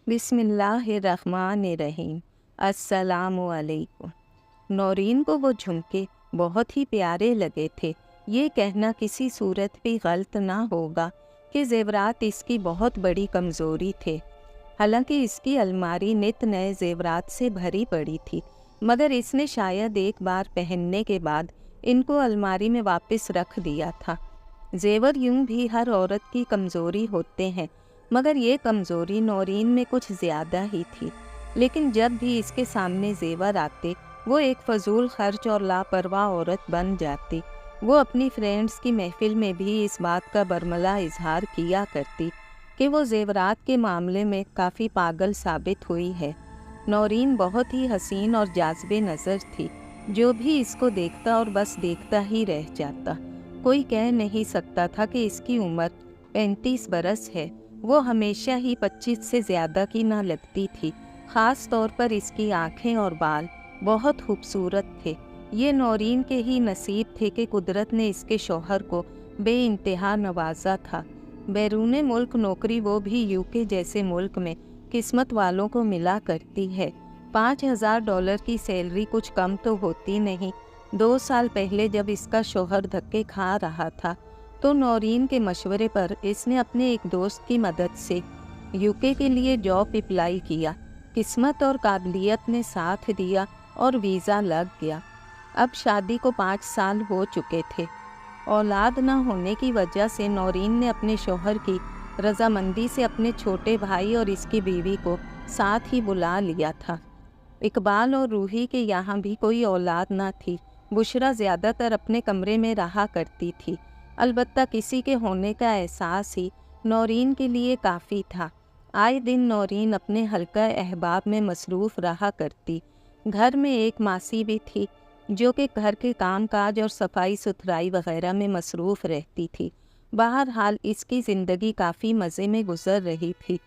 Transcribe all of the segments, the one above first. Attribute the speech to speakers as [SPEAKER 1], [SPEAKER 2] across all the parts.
[SPEAKER 1] बिस्मिल्लाहिर्रहमानिर्रहीम। अस्सलामु अलैकुम। नौरीन को वो झुमके बहुत ही प्यारे लगे थे। ये कहना किसी सूरत भी गलत ना होगा कि ज़ेवरात इसकी बहुत बड़ी कमज़ोरी थे। हालांकि इसकी अलमारी नित नए ज़ेवरात से भरी पड़ी थी, मगर इसने शायद एक बार पहनने के बाद इनको अलमारी में वापस रख दिया था। ज़ेवर यूं भी हर औरत की कमज़ोरी होते हैं, मगर ये कमज़ोरी नौरीन में कुछ ज़्यादा ही थी। लेकिन जब भी इसके सामने ज़ेवर आते, वो एक फ़जूल खर्च और लापरवाह औरत बन जाती। वो अपनी फ्रेंड्स की महफ़िल में भी इस बात का बरमला इजहार किया करती कि वो ज़ेवरात के मामले में काफ़ी पागल साबित हुई है। नौरीन बहुत ही हसीन और जाज़बे नज़र थी। जो भी इसको देखता और बस देखता ही रह जाता। कोई कह नहीं सकता था कि इसकी उम्र 35 बरस है। वो हमेशा ही 25 से ज़्यादा की ना लगती थी। ख़ास तौर पर इसकी आँखें और बाल बहुत खूबसूरत थे। ये नौरीन के ही नसीब थे कि कुदरत ने इसके शौहर को बेइंतहा नवाजा था। बैरून मुल्क नौकरी, वो भी यूके जैसे मुल्क में, किस्मत वालों को मिला करती है। $5000 की सैलरी कुछ कम तो होती नहीं। 2 साल पहले जब इसका शौहर धक्के खा रहा था, तो नौरीन के मशवरे पर इसने अपने एक दोस्त की मदद से यूके के लिए जॉब अप्लाई किया। किस्मत और काबिलियत ने साथ दिया और वीज़ा लग गया। अब शादी को 5 साल हो चुके थे। औलाद न होने की वजह से नौरीन ने अपने शौहर की रजामंदी से अपने छोटे भाई और इसकी बीवी को साथ ही बुला लिया था। इकबाल और रूही के यहाँ भी कोई औलाद न थी। बुशरा ज़्यादातर अपने कमरे में रहा करती थी। अलबत्ता किसी के होने का एहसास ही नौरीन के लिए काफ़ी था। आए दिन नौरीन अपने हल्का अहबाब में मसरूफ़ रहा करती। घर में एक मासी भी थी जो कि घर के काम काज और सफाई सुथराई वगैरह में मसरूफ़ रहती थी। बहरहाल इसकी ज़िंदगी काफ़ी मज़े में गुजर रही थी।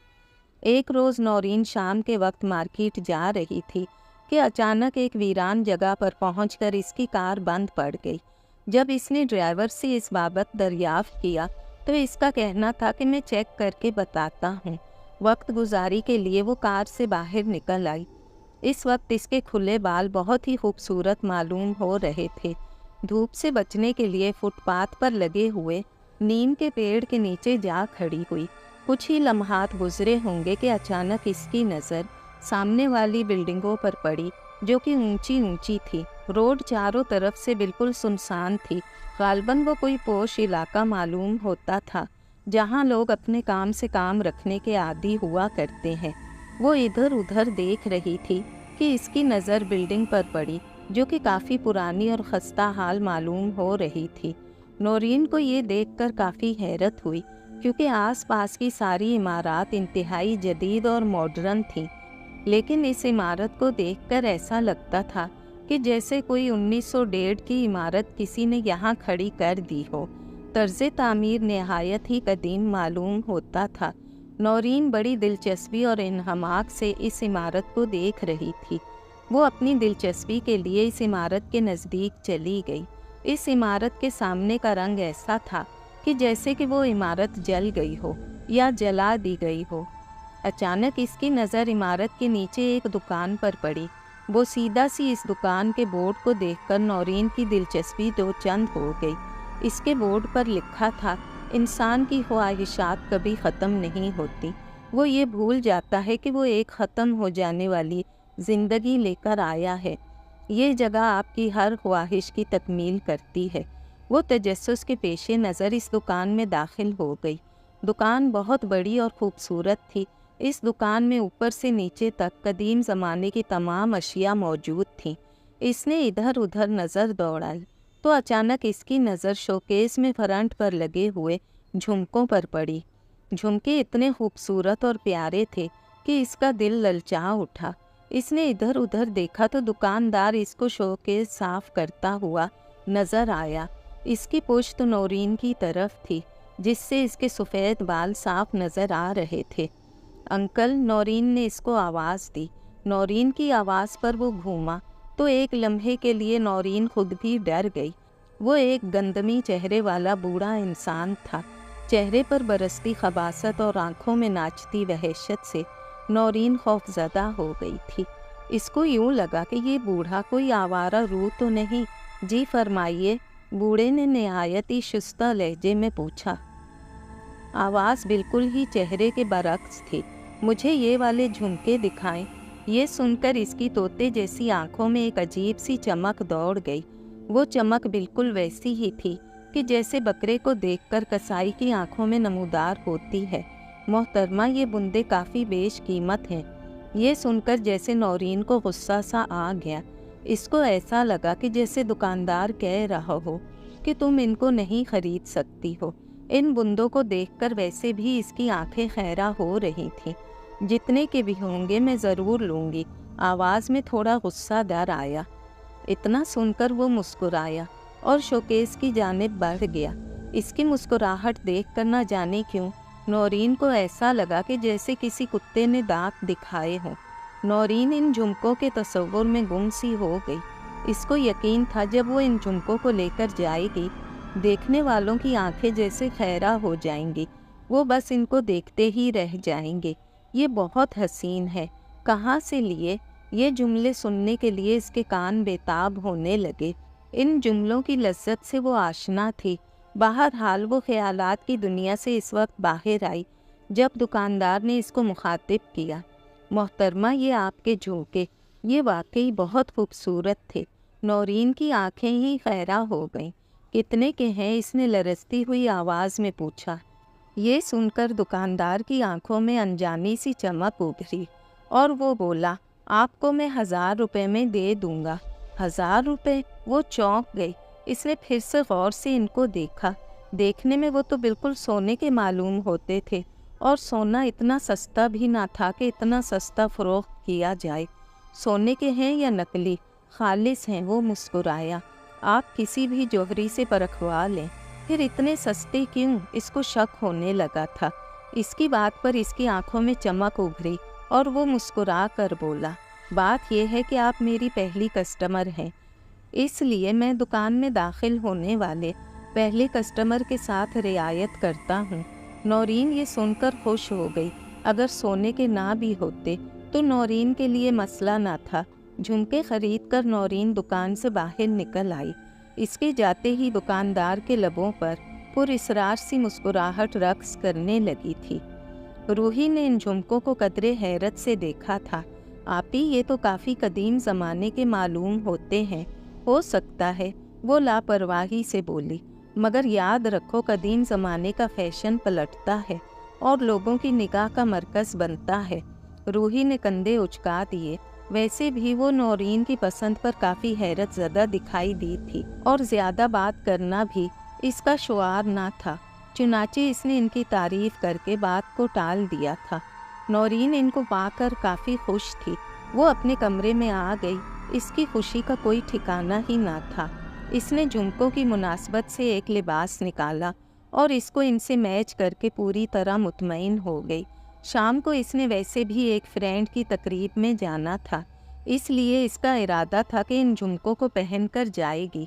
[SPEAKER 1] एक रोज़ नौरीन शाम के वक्त मार्केट जा रही थी कि अचानक एक वीरान जगह पर पहुंचकर इसकी कार बंद पड़ गई। जब इसने ड्राइवर से इस बाबत दरियाफ्त किया तो इसका कहना था कि मैं चेक करके बताता हूँ। वक्त गुजारी के लिए वो कार से बाहर निकल आई। इस वक्त इसके खुले बाल बहुत ही खूबसूरत मालूम हो रहे थे। धूप से बचने के लिए फुटपाथ पर लगे हुए नीम के पेड़ के नीचे जा खड़ी हुई। कुछ ही लम्हात गुजरे होंगे कि अचानक इसकी नज़र सामने वाली बिल्डिंगों पर पड़ी, जो कि ऊंची ऊंची थी। रोड चारों तरफ से बिल्कुल सुनसान थी। गालबन वो कोई पोश इलाका मालूम होता था, जहां लोग अपने काम से काम रखने के आदी हुआ करते हैं। वो इधर उधर देख रही थी कि इसकी नज़र बिल्डिंग पर पड़ी, जो कि काफ़ी पुरानी और खस्ता हाल मालूम हो रही थी। नौरीन को ये देखकर काफ़ी हैरत हुई, क्योंकि आसपास की सारी इमारत इंतहाई जदीद और मॉडर्न थी। लेकिन इस इमारत को देखकर ऐसा लगता था कि जैसे कोई 1901 की इमारत किसी ने यहाँ खड़ी कर दी हो। तर्ज तामीर नहायत ही कदीम मालूम होता था। नौरीन बड़ी दिलचस्पी और इन्हमाक से इस इमारत को देख रही थी। वो अपनी दिलचस्पी के लिए इस इमारत के नज़दीक चली गई। इस इमारत के सामने का रंग ऐसा था कि जैसे कि वो इमारत जल गई हो या जला दी गई हो। अचानक इसकी नज़र इमारत के नीचे एक दुकान पर पड़ी। वो सीधा सी इस दुकान के बोर्ड को देखकर नौरीन की दिलचस्पी दो चंद हो गई। इसके बोर्ड पर लिखा था, इंसान की ख्वाहिशात कभी ख़त्म नहीं होती। वो ये भूल जाता है कि वो एक ख़त्म हो जाने वाली ज़िंदगी लेकर आया है। ये जगह आपकी हर ख्वाहिश की तकमील करती है। वो तजस्सुस के पेशे नज़र इस दुकान में दाखिल हो गई। दुकान बहुत बड़ी और ख़ूबसूरत थी। इस दुकान में ऊपर से नीचे तक कदीम ज़माने की तमाम अशिया मौजूद थीं। इसने इधर उधर नज़र दौड़ाई तो अचानक इसकी नज़र शोकेस में फ्रंट पर लगे हुए झुमकों पर पड़ी। झुमके इतने खूबसूरत और प्यारे थे कि इसका दिल ललचा उठा। इसने इधर उधर देखा तो दुकानदार इसको शोकेस साफ करता हुआ नज़र आया। इसकी पुश्त नौरीन की तरफ थी, जिससे इसके सफ़ेद बाल साफ नज़र आ रहे थे। अंकल, नौरीन ने इसको आवाज़ दी। नौरीन की आवाज़ पर वो घूमा तो एक लम्हे के लिए नौरीन खुद भी डर गई। वो एक गंदमी चेहरे वाला बूढ़ा इंसान था। चेहरे पर बरसती खबासत और आंखों में नाचती वहशत से नौरीन खौफजदा हो गई थी। इसको यूं लगा कि ये बूढ़ा कोई आवारा रूह तो नहीं। जी फरमाइए, बूढ़े ने निहायत ही शुस्ता लहजे में पूछा। आवाज़ बिल्कुल ही चेहरे के बरक्स थी। मुझे ये वाले झुमके दिखाएं। ये सुनकर इसकी तोते जैसी आंखों में एक अजीब सी चमक दौड़ गई। वो चमक बिल्कुल वैसी ही थी कि जैसे बकरे को देखकर कसाई की आंखों में नमूदार होती है। मोहतरमा, ये बूंदे काफ़ी बेशकीमत हैं। ये सुनकर जैसे नौरीन को गुस्सा सा आ गया। इसको ऐसा लगा कि जैसे दुकानदार कह रहा हो कि तुम इनको नहीं खरीद सकती हो। इन बूंदों को देखकर वैसे भी इसकी आंखें खैरा हो रही थीं। जितने के भी होंगे मैं ज़रूर लूँगी। आवाज़ में थोड़ा गुस्सा डर आया। इतना सुनकर वो मुस्कुराया और शोकेस की जानिब बढ़ गया। इसकी मुस्कुराहट देखकर न जाने क्यों नौरीन को ऐसा लगा कि जैसे किसी कुत्ते ने दांत दिखाए हों। नौरीन इन झुमकों के तस्वुर में गुम सी हो गई। इसको यकीन था जब वो इन झुमकों को लेकर जाएगी, देखने वालों की आंखें जैसे खैरा हो जाएंगी। वो बस इनको देखते ही रह जाएंगे। ये बहुत हसीन है, कहाँ से लिए? ये जुमले सुनने के लिए इसके कान बेताब होने लगे। इन जुमलों की लज्जत से वो आशना थी। बहरहाल वो ख्यालात की दुनिया से इस वक्त बाहर आई जब दुकानदार ने इसको मुखातिब किया। मोहतरमा, ये आपके झुमके ये वाकई बहुत खूबसूरत थे। नौरीन की आंखें ही खैरा हो गईं। कितने के हैं? इसने लरजती हुई आवाज़ में पूछा। ये सुनकर दुकानदार की आंखों में अनजानी सी चमक उभरी और वो बोला, आपको मैं 1000 रुपये में दे दूंगा। 1000 रुपये? वो चौंक गई। इसने फिर से गौर से इनको देखा। देखने में वो तो बिल्कुल सोने के मालूम होते थे और सोना इतना सस्ता भी ना था कि इतना सस्ता फ़रोख्त किया जाए। सोने के हैं या नकली? खालिस हैं। वो मुस्कुराया। आप किसी भी जौहरी से परखवा लें। फिर इतने सस्ते क्यों? इसको शक होने लगा था। इसकी बात पर इसकी आंखों में चमक उभरी और वो मुस्कुरा कर बोला, बात यह है कि आप मेरी पहली कस्टमर हैं, इसलिए मैं दुकान में दाखिल होने वाले पहले कस्टमर के साथ रियायत करता हूँ। नौरीन ये सुनकर खुश हो गई। अगर सोने के ना भी होते तो नौरीन के लिए मसला ना था। झुमके खरीद कर नौरीन दुकान से बाहर निकल आई। इसके जाते ही दुकानदार के लबों पर पुरइसरार सी मुस्कुराहट रक्स करने लगी थी। रूही ने इन झुमकों को कदरे हैरत से देखा था। आपी, ये तो काफ़ी कदीम ज़माने के मालूम होते हैं। हो सकता है, वो लापरवाही से बोली, मगर याद रखो कदीम ज़माने का फैशन पलटता है और लोगों की निगाह का मरकज़ बनता है। रूही ने कंधे उचका दिए। वैसे भी वो नौरीन की पसंद पर काफ़ी हैरत ज़दा दिखाई दी थी और ज़्यादा बात करना भी इसका शुआर ना था। चुनाचे इसने इनकी तारीफ़ करके बात को टाल दिया था। नौरीन इनको पाकर काफ़ी खुश थी। वो अपने कमरे में आ गई। इसकी खुशी का कोई ठिकाना ही ना था। इसने झुमकों की मुनासबत से एक लिबास निकाला और इसको इनसे मैच करके पूरी तरह मुतमईन हो गई। शाम को इसने वैसे भी एक फ्रेंड की तकरीब में जाना था, इसलिए इसका इरादा था कि इन झुमकों को पहनकर जाएगी।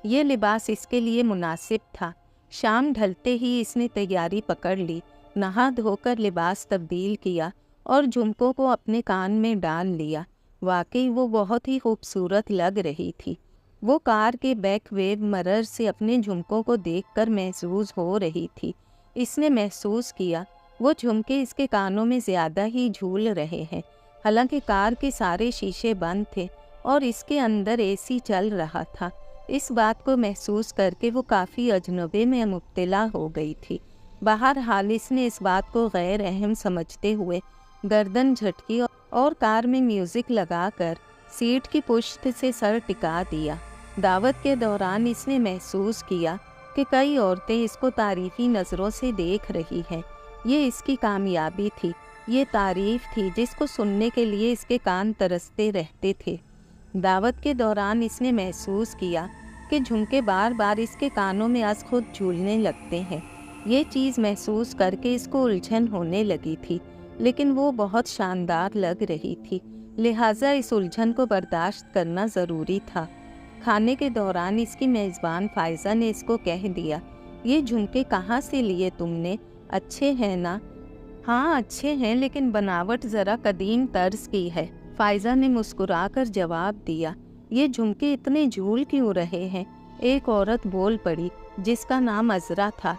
[SPEAKER 1] ये लिबास इसके लिए मुनासिब था। शाम ढलते ही इसने तैयारी पकड़ ली, नहा धोकर लिबास तब्दील किया और झुमकों को अपने कान में डाल लिया। वाकई वो बहुत ही खूबसूरत लग रही थी। वो कार के बैक वेव मिरर से अपने झुमकों को देखकर महसूस हो रही थी। इसने महसूस किया वो झुमके इसके कानों में ज़्यादा ही झूल रहे हैं। हालांकि कार के सारे शीशे बंद थे और इसके अंदर एसी चल रहा था। इस बात को महसूस करके वो काफ़ी अजनबे में मुब्तला हो गई थी। बहरहाल इसने इस बात को गैर अहम समझते हुए गर्दन झटकी और कार में म्यूज़िक लगाकर सीट की पुश्त से सर टिका दिया। दावत के दौरान इसने महसूस किया कि कई औरतें इसको तारीफ़ी नज़रों से देख रही हैं। ये इसकी कामयाबी थी, ये तारीफ़ थी जिसको सुनने के लिए इसके कान तरसते रहते थे। दावत के दौरान इसने महसूस किया कि झुमके बार बार इसके कानों में अज़ खुद झूलने लगते हैं। ये चीज़ महसूस करके इसको उलझन होने लगी थी, लेकिन वो बहुत शानदार लग रही थी, लिहाजा इस उलझन को बर्दाश्त करना ज़रूरी था। खाने के दौरान इसकी मेज़बान फ़ायज़ा ने इसको कह दिया, ये झुमके कहाँ से लिए तुमने? अच्छे हैं ना? ہاں اچھے ہیں لیکن بناوٹ ذرا قدیم طرز کی ہے، فائزہ نے مسکرا کر جواب دیا۔ یہ جھمکے اتنے جھول کیوں رہے ہیں؟ ایک عورت بول پڑی جس کا نام عذرا تھا۔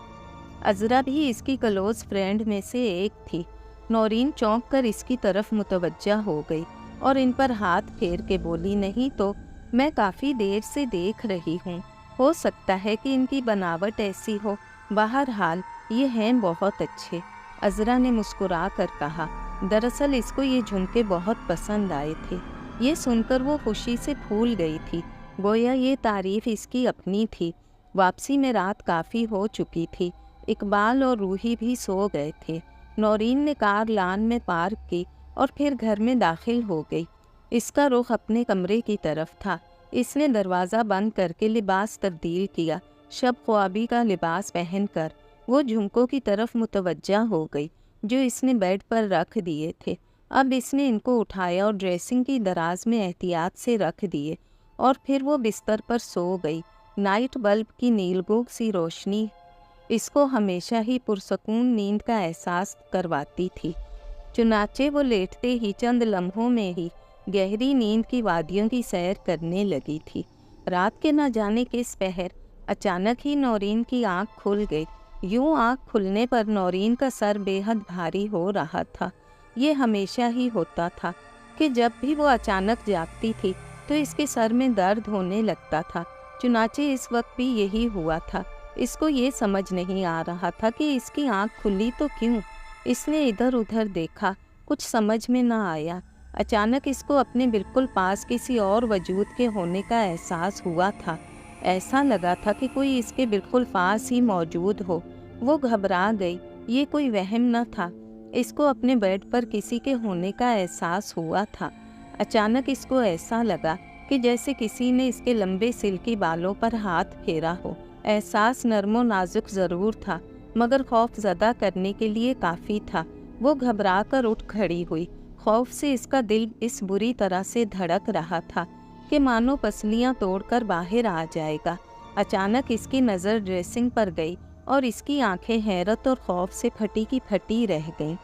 [SPEAKER 1] عذرا بھی اس کی کلوز فرینڈ میں سے ایک تھی۔ نورین چونک کر اس کی طرف متوجہ ہو گئی اور ان پر ہاتھ پھیر کے بولی، نہیں تو میں کافی دیر سے دیکھ رہی ہوں، ہو سکتا ہے کہ ان کی بناوٹ ایسی ہو، بہرحال یہ ہیں بہت اچھے۔ عذرا نے مسکرا کر کہا۔ دراصل اس کو یہ جھمکے بہت پسند آئے تھے۔ یہ سن کر وہ خوشی سے پھول گئی تھی، گویا یہ تعریف اس کی اپنی تھی۔ واپسی میں رات کافی ہو چکی تھی، اقبال اور روحی بھی سو گئے تھے۔ نورین نے کار لان میں پارک کی اور پھر گھر میں داخل ہو گئی۔ اس کا رخ اپنے کمرے کی طرف تھا۔ اس نے دروازہ بند کر کے لباس تبدیل کیا۔ شب خوابی کا لباس پہن کر وہ جھمکوں کی طرف متوجہ ہو گئی جو اس نے بیڈ پر رکھ دیے تھے۔ اب اس نے ان کو اٹھایا اور ڈریسنگ کی دراز میں احتیاط سے رکھ دیے اور پھر وہ بستر پر سو گئی۔ نائٹ بلب کی نیلگوں سی روشنی اس کو ہمیشہ ہی پرسکون نیند کا احساس کرواتی تھی، چنانچہ وہ لیٹتے ہی چند لمحوں میں ہی گہری نیند کی وادیوں کی سیر کرنے لگی تھی۔ رات کے نہ جانے کس پہر اچانک ہی نورین کی آنکھ کھل گئی۔ یوں آنکھ کھلنے پر نورین کا سر بے حد بھاری ہو رہا تھا۔ یہ ہمیشہ ہی ہوتا تھا کہ جب بھی وہ اچانک جاگتی تھی تو اس کے سر میں درد ہونے لگتا تھا، چنانچہ اس وقت بھی یہی ہوا تھا۔ اس کو یہ سمجھ نہیں آ رہا تھا کہ اس کی آنکھ کھلی تو کیوں۔ اس نے ادھر ادھر دیکھا، کچھ سمجھ میں نہ آیا۔ اچانک اس کو اپنے بالکل پاس کسی اور وجود کے ہونے کا احساس ہوا تھا۔ ایسا لگا تھا کہ کوئی اس کے بالکل پاس ہی موجود ہو۔ وہ گھبرا گئی، یہ کوئی وہم نہ تھا۔ اس کو اپنے بیڈ پر کسی کے ہونے کا احساس ہوا تھا۔ اچانک اس کو ایسا لگا کہ جیسے کسی نے اس کے لمبے سلکی بالوں پر ہاتھ پھیرا ہو۔ احساس نرم و نازک ضرور تھا مگر خوف زدہ کرنے کے لیے کافی تھا۔ وہ گھبرا کر اٹھ کھڑی ہوئی۔ خوف سے اس کا دل اس بری طرح سے دھڑک رہا تھا کہ مانو پسلیاں توڑ کر باہر آ جائے گا۔ اچانک اس کی نظر ڈریسنگ پر گئی اور اس کی آنکھیں حیرت اور خوف سے پھٹی کی پھٹی رہ گئیں۔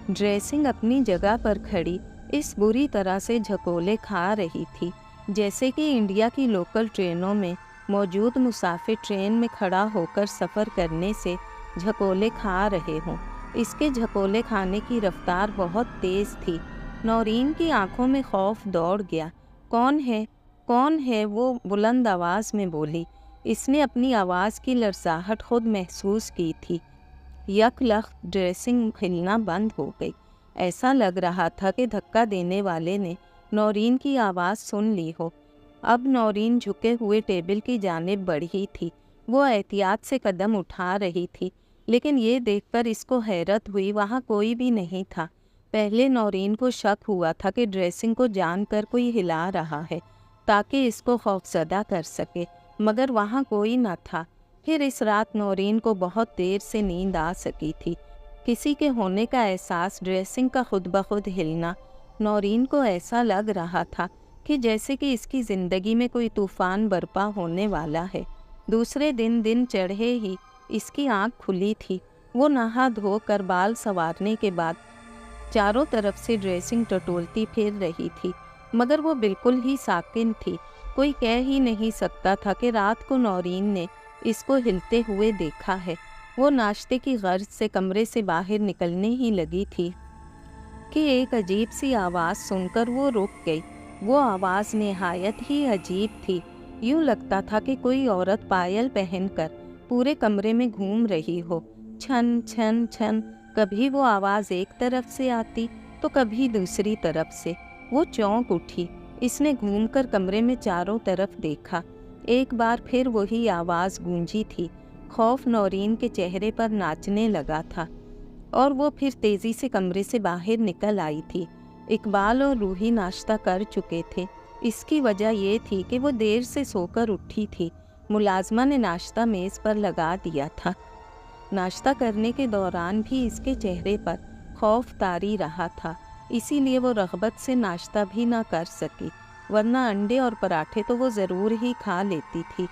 [SPEAKER 1] ڈریسنگ اپنی جگہ پر کھڑی اس بری طرح سے جھکولے کھا رہی تھی جیسے کہ انڈیا کی لوکل ٹرینوں میں موجود مسافر ٹرین میں کھڑا ہو کر سفر کرنے سے جھکولے کھا رہے ہوں۔ اس کے جھکولے کھانے کی رفتار بہت تیز تھی۔ نورین کی آنکھوں میں خوف دوڑ گیا۔ کون ہے؟ کون ہے؟ وہ بلند آواز میں بولی۔ اس نے اپنی آواز کی لرزاہٹ خود محسوس کی تھی۔ یک لخت ڈریسنگ ہلنا بند ہو گئی۔ ایسا لگ رہا تھا کہ دھکا دینے والے نے نورین کی آواز سن لی ہو۔ اب نورین جھکے ہوئے ٹیبل کی جانب بڑھی تھی۔ وہ احتیاط سے قدم اٹھا رہی تھی لیکن یہ دیکھ کر اس کو حیرت ہوئی وہاں کوئی بھی نہیں تھا۔ پہلے نورین کو شک ہوا تھا کہ ڈریسنگ کو جان کر کوئی ہلا رہا ہے تاکہ اس کو خوفزدہ کر سکے، مگر وہاں کوئی نہ تھا۔ پھر اس رات نورین کو بہت دیر سے نیند آ سکی تھی۔ کسی کے ہونے کا احساس، ڈریسنگ کا خود بخود ہلنا، نورین کو ایسا لگ رہا تھا کہ جیسے کہ اس کی زندگی میں کوئی طوفان برپا ہونے والا ہے۔ دوسرے دن چڑھے ہی اس کی آنکھ کھلی تھی۔ وہ نہا دھو کر بال سنوارنے کے بعد چاروں طرف سے ڈریسنگ ٹٹولتی پھر رہی تھی مگر وہ بالکل ہی ساکن تھی۔ کوئی کہہ ہی نہیں سکتا تھا کہ رات کو نورین نے اس کو ہلتے ہوئے دیکھا ہے۔ وہ ناشتے کی غرض سے کمرے سے باہر نکلنے ہی لگی تھی کہ ایک عجیب سی آواز سن کر وہ رک گئی۔ وہ آواز نہایت ہی عجیب تھی۔ یوں لگتا تھا کہ کوئی عورت پائل پہن کر پورے کمرے میں گھوم رہی ہو۔ چھن چھن چھن، کبھی وہ آواز ایک طرف سے آتی تو کبھی دوسری طرف سے۔ وہ چونک اٹھی۔ اس نے گھوم کر کمرے میں چاروں طرف دیکھا۔ ایک بار پھر وہی آواز گونجی تھی۔ خوف نورین کے چہرے پر ناچنے لگا تھا اور وہ پھر تیزی سے کمرے سے باہر نکل آئی تھی۔ اقبال اور روحی ناشتہ کر چکے تھے۔ اس کی وجہ یہ تھی کہ وہ دیر سے سو کر اٹھی تھی۔ ملازمہ نے ناشتہ میز پر لگا دیا تھا۔ ناشتہ کرنے کے دوران بھی اس کے چہرے پر خوف طاری رہا تھا، اسی لیے وہ رغبت سے ناشتہ بھی نہ کر سکی، ورنہ انڈے اور پراٹھے تو وہ ضرور ہی کھا لیتی تھی۔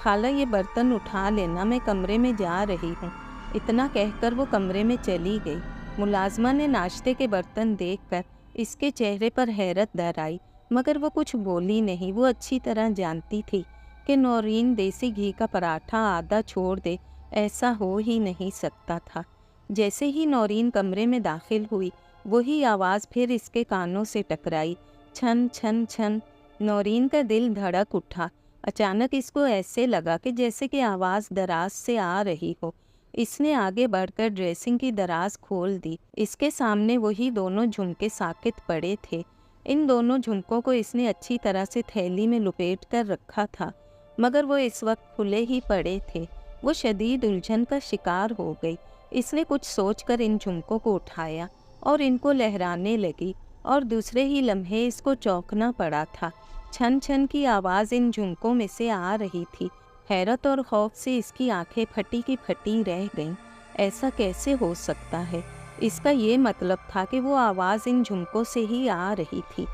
[SPEAKER 1] خالہ یہ برتن اٹھا لینا، میں کمرے میں جا رہی ہوں، اتنا کہہ کر وہ کمرے میں چلی گئی۔ मुलाजमा ने नाश्ते के बर्तन देखकर इसके चेहरे पर हैरत दर आई, मगर वो कुछ बोली नहीं। वो अच्छी तरह जानती थी कि नौरीन देसी घी का पराठा आधा छोड़ दे, ऐसा हो ही नहीं सकता था। जैसे ही नौरीन कमरे में दाखिल हुई, वही आवाज़ फिर इसके कानों से टकराई, छन छन छन। नौरीन का दिल धड़क उठा। अचानक इसको ऐसे लगा कि जैसे कि आवाज़ दराज से आ रही हो। इसने आगे बढ़कर ड्रेसिंग की दराज खोल दी। इसके सामने वही दोनों झुमके साकित पड़े थे। इन दोनों झुमकों को इसने अच्छी तरह से थैली में लपेट कर रखा था, मगर वो इस वक्त खुले ही पड़े थे। वो शदीद उलझन का शिकार हो गई। इसने कुछ सोचकर इन झुमकों को उठाया और इनको लहराने लगी, और दूसरे ही लम्हे इसको चौंकना पड़ा था। छन छन की आवाज़ इन झुमकों में से आ रही थी। हैरत और खौफ से इसकी आंखें फटी की फटी रह गईं। ऐसा कैसे हो सकता है? इसका ये मतलब था कि वो आवाज़ इन झुमकों से ही आ रही थी।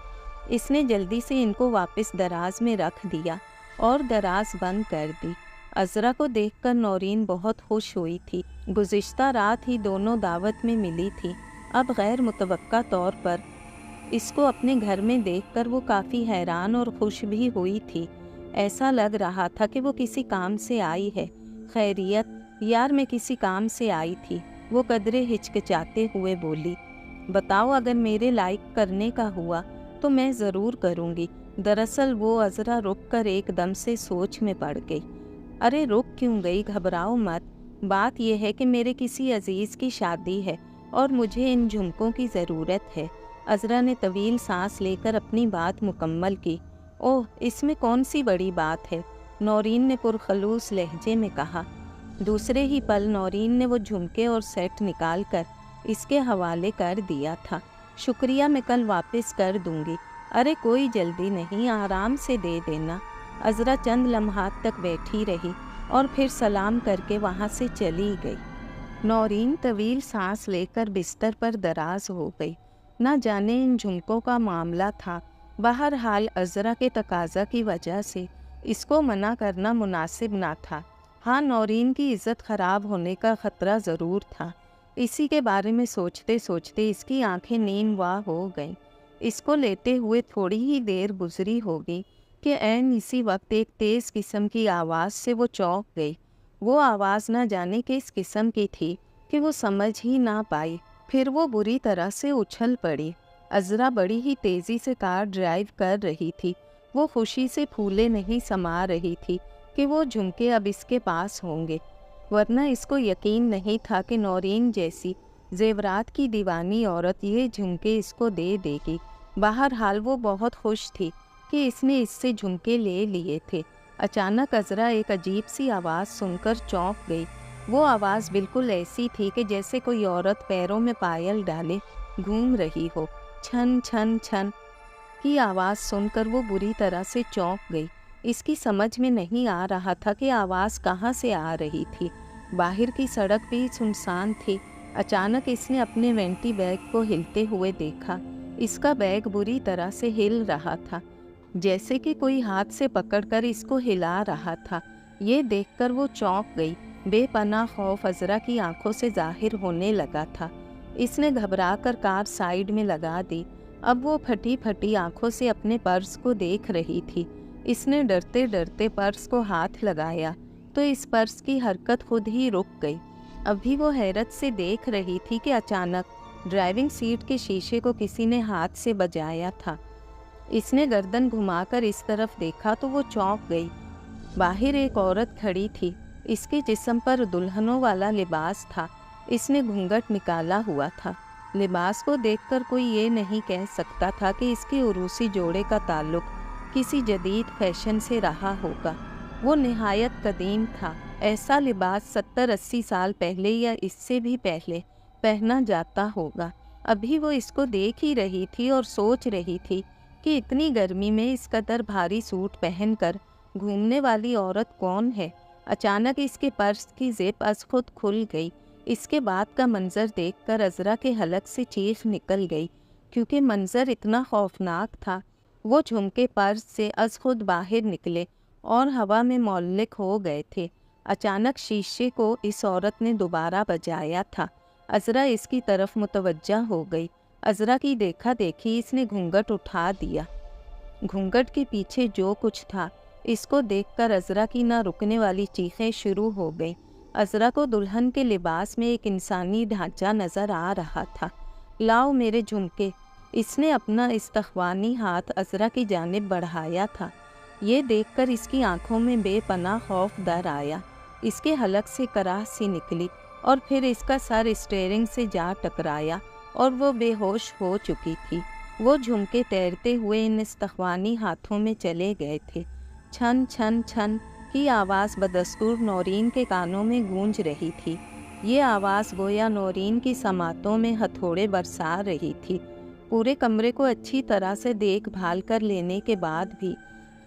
[SPEAKER 1] इसने जल्दी से इनको वापस दराज में रख दिया और दराज बंद कर दी। अज़रा को देखकर नौरीन बहुत खुश हुई थी। गुज़िश्ता रात ही दोनों दावत में मिली थी। अब गैर मुतवक्का तौर पर इसको अपने घर में देखकर वो काफ़ी हैरान और खुश भी हुई थी। ऐसा लग रहा था कि वो किसी काम से आई है। खैरियत यार, मैं किसी काम से आई थी, वो कदरे हिचकिचाते हुए बोली। बताओ, अगर मेरे लायक करने का हुआ तो मैं ज़रूर करूँगी। दरअसल वो अज़रा रुक कर एकदम से सोच में पड़ गई। अरे रुक क्यों गई? घबराओ मत। बात यह है कि मेरे किसी अजीज़ की शादी है और मुझे इन झुमकों की ज़रूरत है। अज़रा ने तवील सांस लेकर अपनी बात मुकम्मल की। ओह, इसमें कौन सी बड़ी बात है? नौरीन ने पुरखलूस लहजे में कहा। दूसरे ही पल नौरीन ने वो झुमके और सेट निकाल कर इसके हवाले कर दिया था। शुक्रिया, मैं कल वापस कर दूंगी। अरे कोई जल्दी नहीं, आराम से दे देना। अज़रा चंद लम्हात तक बैठी रही और फिर सलाम करके वहाँ से चली गई। नौरीन तवील सांस लेकर बिस्तर पर दराज हो गई। न जाने इन झुमकों का मामला था। बहरहाल अज़रा के तकाज़ा की वजह से इसको मना करना मुनासिब ना था। हाँ, नौरीन की इज़्ज़त ख़राब होने का ख़तरा ज़रूर था। इसी के बारे में सोचते सोचते इसकी आंखें नीम वाह हो गईं। इसको लेते हुए थोड़ी ही देर गुजरी होगी कि ऐन इसी वक्त एक तेज़ किस्म की आवाज़ से वो चौंक गई। वो आवाज़ न जाने किस किस्म की थी कि वो समझ ही ना पाई। फिर वो बुरी तरह से उछल पड़ी। अज़रा बड़ी ही तेज़ी से कार ड्राइव कर रही थी। वो खुशी से फूले नहीं समा रही थी कि वो झुमके अब इसके पास होंगे, वरना इसको यकीन नहीं था कि नौरीन जैसी जेवरात की दीवानी औरत ये झुमके इसको दे देगी। बहरहाल वो बहुत खुश थी कि इसने इससे झुमके ले लिए थे। अचानक अज़रा एक अजीब सी आवाज़ सुनकर चौंक गई। वो आवाज़ बिल्कुल ऐसी थी कि जैसे कोई औरत पैरों में पायल डाले घूम रही हो। छन छन छन की आवाज़ सुनकर वो बुरी तरह से चौंक गई। इसकी समझ में नहीं आ रहा था कि आवाज़ कहाँ से आ रही थी। बाहर की सड़क भी सुनसान थी। अचानक इसने अपने वेंटी बैग को हिलते हुए देखा। इसका बैग बुरी तरह से हिल रहा था, जैसे कि कोई हाथ से पकड़कर इसको हिला रहा था। ये देखकर वो चौंक गई। बेपनाह खौफ अज़रा की आंखों से जाहिर होने लगा था। इसने घबराकर कार साइड में लगा दी। अब वो फटी फटी आंखों से अपने पर्स को देख रही थी। इसने डरते डरते पर्स को हाथ लगाया तो इस पर्स की हरकत खुद ही रुक गई। अभी वो हैरत से देख रही थी कि अचानक ड्राइविंग सीट के शीशे को किसी ने हाथ से बजाया था। इसने गर्दन घुमाकर इस तरफ देखा तो वो चौंक गई। बाहर एक औरत खड़ी थी। इसके जिस्म पर दुल्हनों वाला लिबास था। इसने घूंघट निकाला हुआ था। लिबास को देखकर कोई ये नहीं कह सकता था कि इसके उरूसी जोड़े का ताल्लुक किसी जदीद फैशन से रहा होगा। वो निहायत कदीम था। ऐसा लिबास 70-80 साल पहले या इससे भी पहले पहना जाता होगा। अभी वो इसको देख ही रही थी और सोच रही थी कि इतनी गर्मी में इस कदर भारी सूट पहनकर घूमने वाली औरत कौन है। अचानक इसके पर्स की ज़िप अज़ खुद खुल गई। इसके बाद का मंज़र देखकर अज़रा के हलक से चीख निकल गई, क्योंकि मंज़र इतना खौफनाक था। वो झुमके पर्स से अज़ खुद बाहर निकले और हवा में मौल्लिक हो गए थे। अचानक शीशे को इस औरत ने दोबारा बजाया था। अज़रा इसकी तरफ मुतवज्जा हो गई। अज़रा की देखा देखी इसने घूंघट उठा दिया। घूंघट के पीछे जो कुछ था, इसको देखकर अज़रा की ना रुकने वाली चीखें शुरू हो गईं। अज़रा को दुल्हन के लिबास में एक इंसानी ढांचा नज़र आ रहा था। लाओ मेरे झुमके। इसने अपना इस्तख्वानी हाथ अज़रा की जानिब बढ़ाया था। ये देखकर इसकी आंखों में बेपनाह खौफ डर आया। इसके हलक से कराह सी निकली और फिर इसका सर स्टीयरिंग से जा टकराया और वो बेहोश हो चुकी थी। वो झुमके तैरते हुए इन इस्तख्वानी हाथों में चले गए थे। छन छन छन की आवाज़ बदस्तूर नौरीन के कानों में गूंज रही थी। ये आवाज़ गोया नौरीन की समातों में हथौड़े बरसा रही थी। पूरे कमरे को अच्छी तरह से देखभाल कर लेने के बाद भी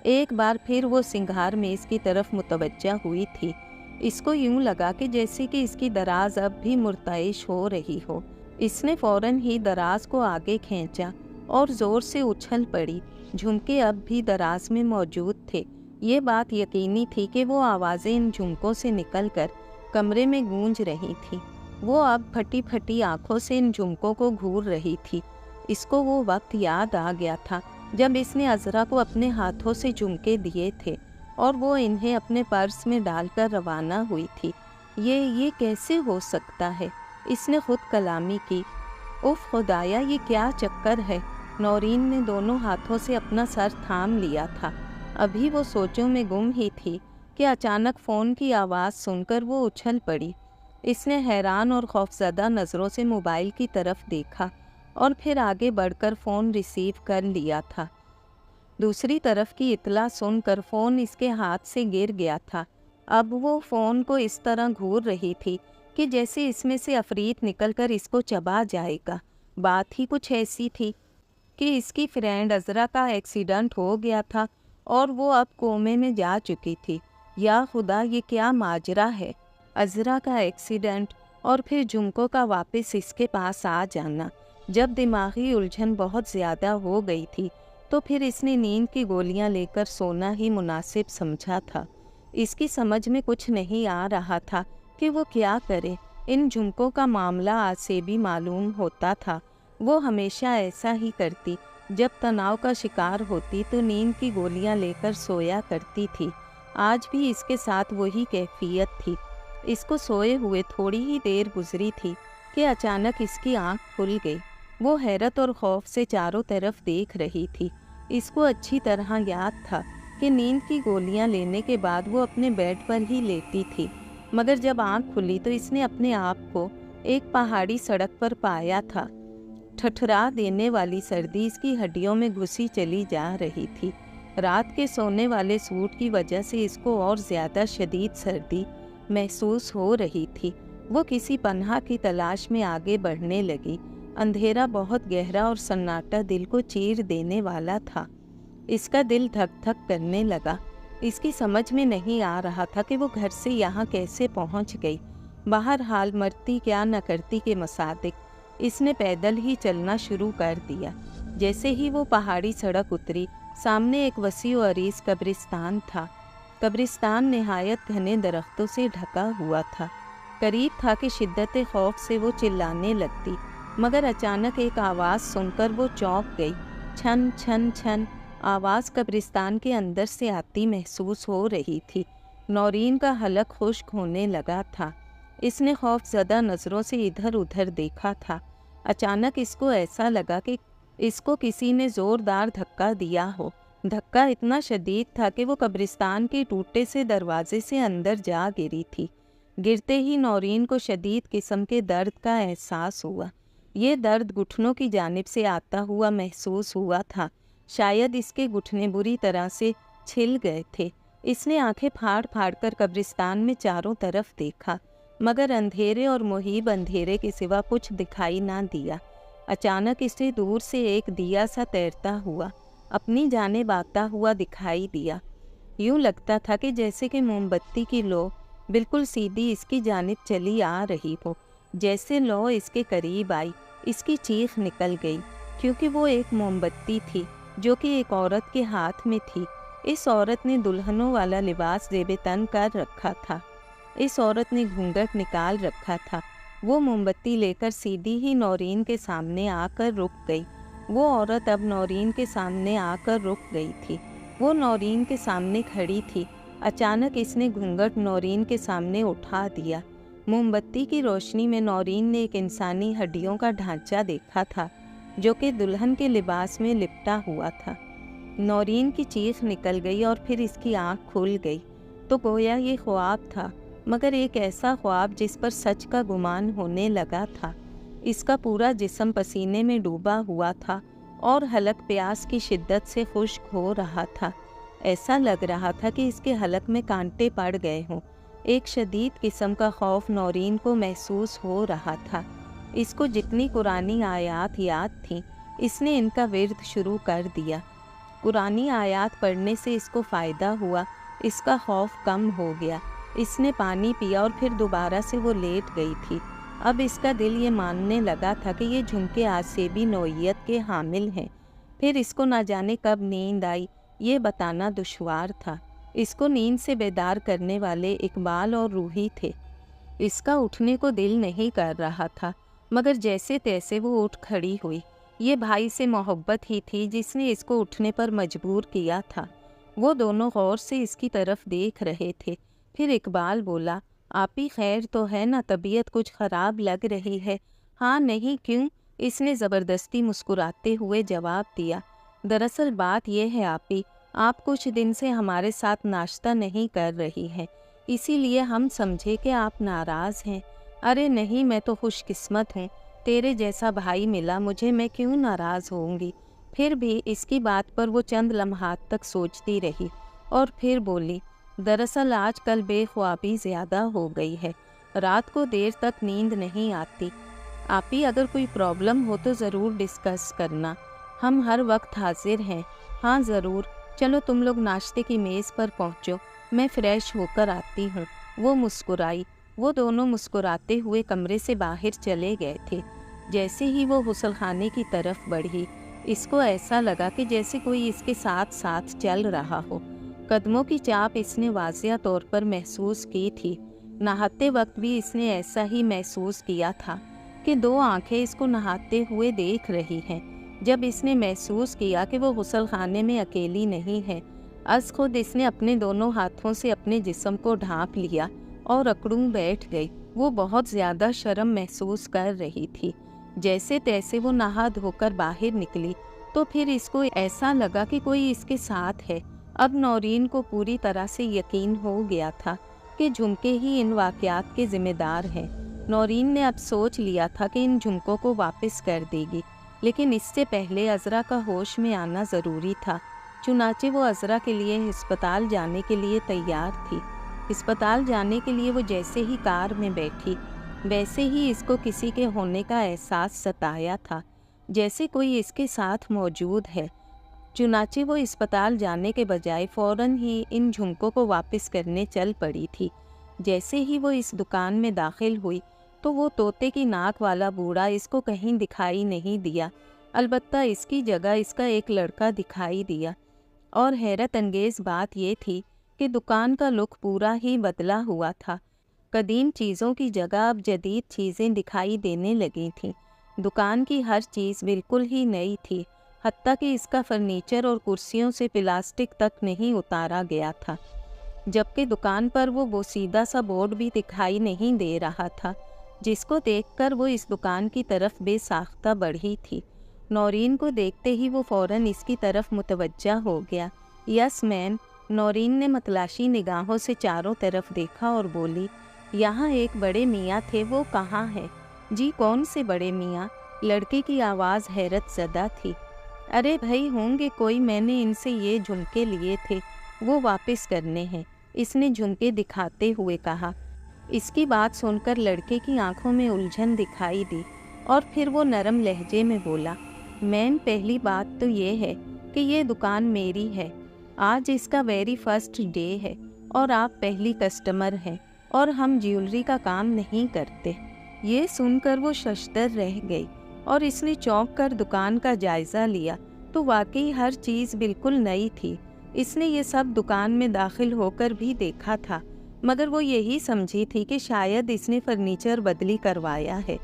[SPEAKER 1] एक बार फिर वो सिंगार मेज़ की तरफ मुतवज्जा हुई थी। इसको यूं लगा कि जैसे कि इसकी दराज अब भी मुर्तइश हो रही हो। इसने फ़ौरन ही दराज को आगे खींचा और ज़ोर से उछल पड़ी। झुमके अब भी दराज में मौजूद थे। ये बात यकीनी थी कि वो आवाज़ें इन झुमकों से निकलकर कमरे में गूंज रही थी। वो अब फटी फटी आंखों से इन झुमकों को घूर रही थी। इसको वो वक्त याद आ गया था जब इसने अज़रा को अपने हाथों से झुमके दिए थे और वो इन्हें अपने पर्स में डालकर रवाना हुई थी। ये कैसे हो सकता है? इसने खुद कलामी की। उफ खुदाया, ये क्या चक्कर है? नौरीन ने दोनों हाथों से अपना सर थाम लिया था। अभी वो सोचों में गुम ही थी कि अचानक फ़ोन की आवाज़ सुनकर वो उछल पड़ी। इसने हैरान और खौफज़दा नज़रों से मोबाइल की तरफ देखा और फिर आगे बढ़कर फ़ोन रिसीव कर लिया था। दूसरी तरफ की इत्तला सुनकर फ़ोन इसके हाथ से गिर गया था। अब वो फ़ोन को इस तरह घूर रही थी कि जैसे इसमें से अफरीत निकलकर इसको चबा जाएगा। बात ही कुछ ऐसी थी कि इसकी फ्रेंड अज़रा का एक्सीडेंट हो गया था और वो अब कोमे में जा चुकी थी। या खुदा, ये क्या माजरा है? अज़रा का एक्सीडेंट और फिर झुमकों का वापस इसके पास आ जाना। जब दिमागी उलझन बहुत ज़्यादा हो गई थी तो फिर इसने नींद की गोलियां लेकर सोना ही मुनासिब समझा था। इसकी समझ में कुछ नहीं आ रहा था कि वो क्या करे। इन झुमकों का मामला आज से भी मालूम होता था। वो हमेशा ऐसा ही करती। जब तनाव का शिकार होती तो नींद की गोलियां लेकर सोया करती थी। आज भी इसके साथ वही कैफियत थी। इसको सोए हुए थोड़ी ही देर गुजरी थी कि अचानक इसकी आंख खुल गई। वो हैरत और खौफ से चारों तरफ देख रही थी। इसको अच्छी तरह याद था कि नींद की गोलियां लेने के बाद वो अपने बेड पर ही लेटी थी, मगर जब आंख खुली तो इसने अपने आप को एक पहाड़ी सड़क पर पाया था। ठठरा देने वाली सर्दी इसकी हड्डियों में घुसी चली जा रही थी। रात के सोने वाले सूट की वजह से इसको और ज़्यादा शदीद सर्दी महसूस हो रही थी। वो किसी पनाह की तलाश में आगे बढ़ने लगी। अंधेरा बहुत गहरा और सन्नाटा दिल को चीर देने वाला था। इसका दिल धक धक करने लगा। इसकी समझ में नहीं आ रहा था कि वो घर से यहाँ कैसे पहुँच गई। बहरहाल मरती क्या न करती के मुताबिक इसने पैदल ही चलना शुरू कर दिया। जैसे ही वो पहाड़ी सड़क उतरी, सामने एक वसी व अरीज कब्रिस्तान था। कब्रिस्तान निहायत घने दरख्तों से ढका हुआ था। करीब था कि शिद्दत खौफ से वो चिल्लाने लगती, मगर अचानक एक आवाज़ सुनकर वो चौंक गई। छन छन छन आवाज़ कब्रिस्तान के अंदर से आती महसूस हो रही थी। नौरीन का हलक खुश्क होने लगा था। इसने खौफज़दा नज़रों से इधर उधर देखा था। अचानक इसको ऐसा लगा कि इसको किसी ने ज़ोरदार धक्का दिया हो। धक्का इतना शदीद था कि वो कब्रिस्तान के टूटे से दरवाजे से अंदर जा गिरी थी। गिरते ही नौरीन को शदीद किस्म के दर्द का एहसास हुआ। ये दर्द घुटनों की जानिब से आता हुआ महसूस हुआ था। शायद इसके घुटने बुरी तरह से छिल गए थे। इसने आंखें फाड़ फाड़ कर कब्रिस्तान में चारों तरफ देखा, मगर अंधेरे और मुहीब अंधेरे के सिवा कुछ दिखाई ना दिया। अचानक इसे दूर से एक दिया सा तैरता हुआ अपनी जानिब आता हुआ दिखाई दिया। यूं लगता था कि जैसे कि मोमबत्ती की लौ बिल्कुल सीधी इसकी जानिब चली आ रही हो। जैसे लौ इसके करीब आई, इसकी चीख निकल गई, क्योंकि वो एक मोमबत्ती थी जो कि एक औरत के हाथ में थी। इस औरत ने दुल्हनों वाला लिबास जेबे तन कर रखा था। इस औरत ने घूंघट निकाल रखा था। वो मोमबत्ती लेकर सीधी ही नौरीन के सामने आकर रुक गई। वो औरत अब नौरीन के सामने आकर रुक गई थी। वो नौरीन के सामने खड़ी थी। अचानक इसने घूंघट नौरीन के सामने उठा दिया। मोमबत्ती की रोशनी में नौरीन ने एक इंसानी हड्डियों का ढांचा देखा था, जो कि दुल्हन के लिबास में लिपटा हुआ था। नौरीन की चीख निकल गई और फिर इसकी आंख खुल गई। तो गोया ये ख्वाब था, मगर एक ऐसा ख्वाब जिस पर सच का गुमान होने लगा था। इसका पूरा जिस्म पसीने में डूबा हुआ था और हलक प्यास की शिद्दत से खुश्क हो रहा था। ऐसा लग रहा था कि इसके हलक में कांटे पड़ गए हों। एक शदीद किस्म का खौफ नौरीन को महसूस हो रहा था। इसको जितनी कुरानी आयात याद थीं, इसने इनका विर्द शुरू कर दिया। कुरानी आयात पढ़ने से इसको फ़ायदा हुआ, इसका खौफ कम हो गया। इसने पानी पिया और फिर दोबारा से वो लेट गई थी। अब इसका दिल ये मानने लगा था कि ये झुमके आसेबी नौइयत के हामिल हैं। फिर इसको ना जाने कब नींद आई, ये बताना दुश्वार था। इसको नींद से बेदार करने वाले इकबाल और रूही थे। इसका उठने को दिल नहीं कर रहा था, मगर जैसे तैसे वो उठ खड़ी हुई। ये भाई से मोहब्बत ही थी जिसने इसको उठने पर मजबूर किया था। वो दोनों गौर से इसकी तरफ देख रहे थे। फिर इकबाल बोला, आपी खैर तो है ना, तबीयत कुछ ख़राब लग रही है। हाँ नहीं क्यों, इसने ज़बरदस्ती मुस्कुराते हुए जवाब दिया। दरअसल बात यह है आपी, आप कुछ दिन से हमारे साथ नाश्ता नहीं कर रही हैं, इसीलिए हम समझे कि आप नाराज़ हैं। अरे नहीं, मैं तो खुशकिस्मत हूँ, तेरे जैसा भाई मिला मुझे, मैं क्यों नाराज़ होऊंगी। फिर भी इसकी बात पर वो चंद लम्हात तक सोचती रही और फिर बोली, दरअसल आजकल बेख्वाबी ज़्यादा हो गई है, रात को देर तक नींद नहीं आती। आपी अगर कोई प्रॉब्लम हो तो ज़रूर डिस्कस करना, हम हर वक्त हाजिर हैं। हाँ ज़रूर, चलो तुम लोग नाश्ते की मेज़ पर पहुँचो, मैं फ़्रेश होकर आती हूँ। वो मुस्कुराई। वो दोनों मुस्कुराते हुए कमरे से बाहर चले गए थे। जैसे ही वो गुस्लखाने की तरफ बढ़ी, इसको ऐसा लगा कि जैसे कोई इसके साथ साथ चल रहा हो। कदमों की चाप इसने वाज़िया तौर पर महसूस की थी। नहाते वक्त भी इसने ऐसा ही महसूस किया था कि दो आंखें इसको नहाते हुए देख रही हैं। जब इसने महसूस किया कि वो गुस्लखाने में अकेली नहीं है, अज़ खुद इसने अपने दोनों हाथों से अपने जिस्म को ढांप लिया और अकड़ूं बैठ गई। वो बहुत ज़्यादा शर्म महसूस कर रही थी। जैसे तैसे वो नहा धोकर बाहर निकली तो फिर इसको ऐसा लगा कि कोई इसके साथ है। अब नौरीन को पूरी तरह से यकीन हो गया था कि झुमके ही इन वाक़यात के ज़िम्मेदार हैं। नौरीन ने अब सोच लिया था कि इन झुमकों को वापस कर देगी, लेकिन इससे पहले अज़रा का होश में आना ज़रूरी था। चुनाचे वो अज़रा के लिए अस्पताल जाने के लिए तैयार थी। अस्पताल जाने के लिए वो जैसे ही कार में बैठी, वैसे ही इसको किसी के होने का एहसास सताया था, जैसे कोई इसके साथ मौजूद है। चुनाचे वो अस्पताल जाने के बजाय फ़ौरन ही इन झुमकों को वापस करने चल पड़ी थी। जैसे ही वो इस दुकान में दाखिल हुई तो वो तोते की नाक वाला बूढ़ा इसको कहीं दिखाई नहीं दिया। अलबत्ता इसकी जगह इसका एक लड़का दिखाई दिया, और हैरत अंगेज़ बात ये थी कि दुकान का लुक पूरा ही बदला हुआ था। कदीम चीज़ों की जगह अब जदीद चीज़ें दिखाई देने लगी थीं। दुकान की हर चीज़ बिल्कुल ही नई थी, हत्ता कि इसका फर्नीचर और कुर्सियों से प्लास्टिक तक नहीं उतारा गया था। जबकि दुकान पर वो बोसीदा सा बोर्ड भी दिखाई नहीं दे रहा था, जिसको देखकर वो इस दुकान की तरफ बेसाख्ता बढ़ी थी। नौरीन को देखते ही वो फ़ौरन इसकी तरफ मुतवज्जा हो गया। Yes ma'am. नौरीन ने मतलाशी निगाहों से चारों तरफ देखा और बोली, यहाँ एक बड़े मियाँ थे, वो कहाँ हैं? जी कौन से बड़े मियाँ? लड़के की आवाज़ हैरत ज़दा थी। अरे भाई होंगे कोई, मैंने इनसे ये झुमके लिए थे, वो वापस करने हैं, इसने झुमके दिखाते हुए कहा। इसकी बात सुनकर लड़के की आंखों में उलझन दिखाई दी और फिर वो नरम लहजे में बोला, मैम पहली बात तो ये है कि ये दुकान मेरी है, आज इसका वेरी फर्स्ट डे है और आप पहली कस्टमर हैं और हम ज्वेलरी का काम नहीं करते। ये सुनकर वो शशदर रह गई और इसने चौंक कर दुकान का जायज़ा लिया तो वाकई हर चीज़ बिल्कुल नई थी। इसने ये सब दुकान में दाखिल होकर भी देखा था, मगर वो यही समझी थी कि शायद इसने फर्नीचर बदली करवाया है।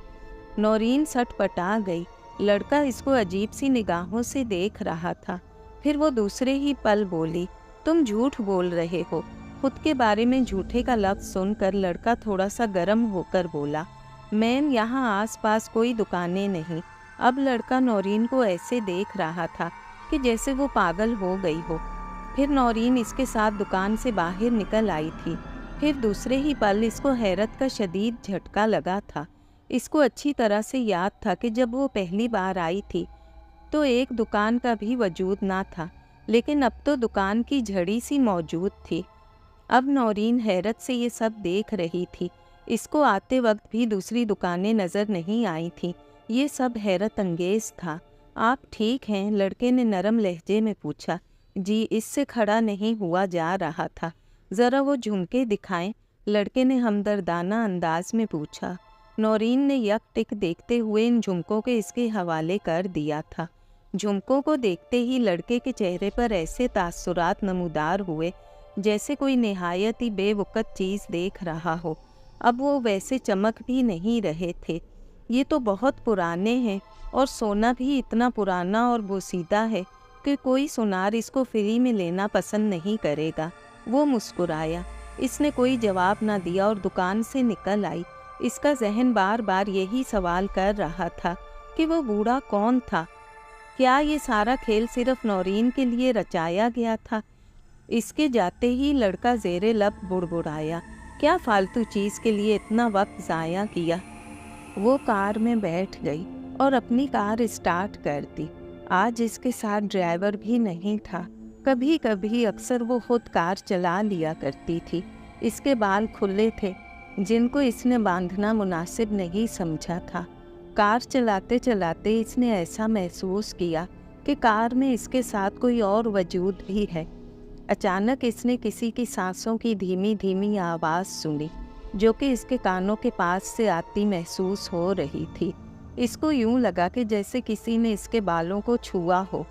[SPEAKER 1] नौरीन सटपटा गई। लड़का इसको अजीब सी निगाहों से देख रहा था। फिर वो दूसरे ही पल बोली, तुम झूठ बोल रहे हो। खुद के बारे में झूठे का लफ्ज़ सुनकर लड़का थोड़ा सा गर्म होकर बोला, मैम यहाँ आसपास कोई दुकानें नहीं। अब लड़का नौरीन को ऐसे देख रहा था कि जैसे वो पागल हो गई हो। फिर नौरीन इसके साथ दुकान से बाहर निकल आई थी। फिर दूसरे ही पल इसको हैरत का शदीद झटका लगा था। इसको अच्छी तरह से याद था कि जब वो पहली बार आई थी तो एक दुकान का भी वजूद ना था, लेकिन अब तो दुकान की झड़ी सी मौजूद थी। अब नौरीन हैरत से ये सब देख रही थी। इसको आते वक्त भी दूसरी दुकानें नज़र नहीं आई थी। ये सब हैरत अंगेज़ था। आप ठीक हैं? लड़के ने नरम लहजे में पूछा। जी, इससे खड़ा नहीं हुआ जा रहा था। ज़रा वो झुमके दिखाएं, लड़के ने हमदर्दाना अंदाज में पूछा। नौरीन ने यक टिक देखते हुए इन झुमकों के इसके हवाले कर दिया था। झुमकों को देखते ही लड़के के चेहरे पर ऐसे तासुरात नमूदार हुए जैसे कोई निहायत ही बेवकत चीज़ देख रहा हो। अब वो वैसे चमक भी नहीं रहे थे। ये तो बहुत पुराने हैं और सोना भी इतना पुराना और बोसीदा है कि कोई सुनार इसको फ्री में लेना पसंद नहीं करेगा। वो मुस्कुराया। इसने कोई जवाब ना दिया और दुकान से निकल आई। इसका जहन बार बार यही सवाल कर रहा था कि वो बूढ़ा कौन था। क्या ये सारा खेल सिर्फ नौरीन के लिए रचाया गया था? इसके जाते ही लड़का ज़ेरे लब बुड़बुड़ाया, क्या फालतू चीज़ के लिए इतना वक्त ज़ाया किया। वो कार में बैठ गई और अपनी कार स्टार्ट कर दी। आज इसके साथ ड्राइवर भी नहीं था। कभी कभी अक्सर वो खुद कार चला लिया करती थी। इसके बाल खुले थे जिनको इसने बांधना मुनासिब नहीं समझा था। कार चलाते चलाते इसने ऐसा महसूस किया कि कार में इसके साथ कोई और वजूद भी है। अचानक इसने किसी की सांसों की धीमी धीमी आवाज़ सुनी जो कि इसके कानों के पास से आती महसूस हो रही थी। इसको यूं लगा कि जैसे किसी ने इसके बालों को छुआ हो।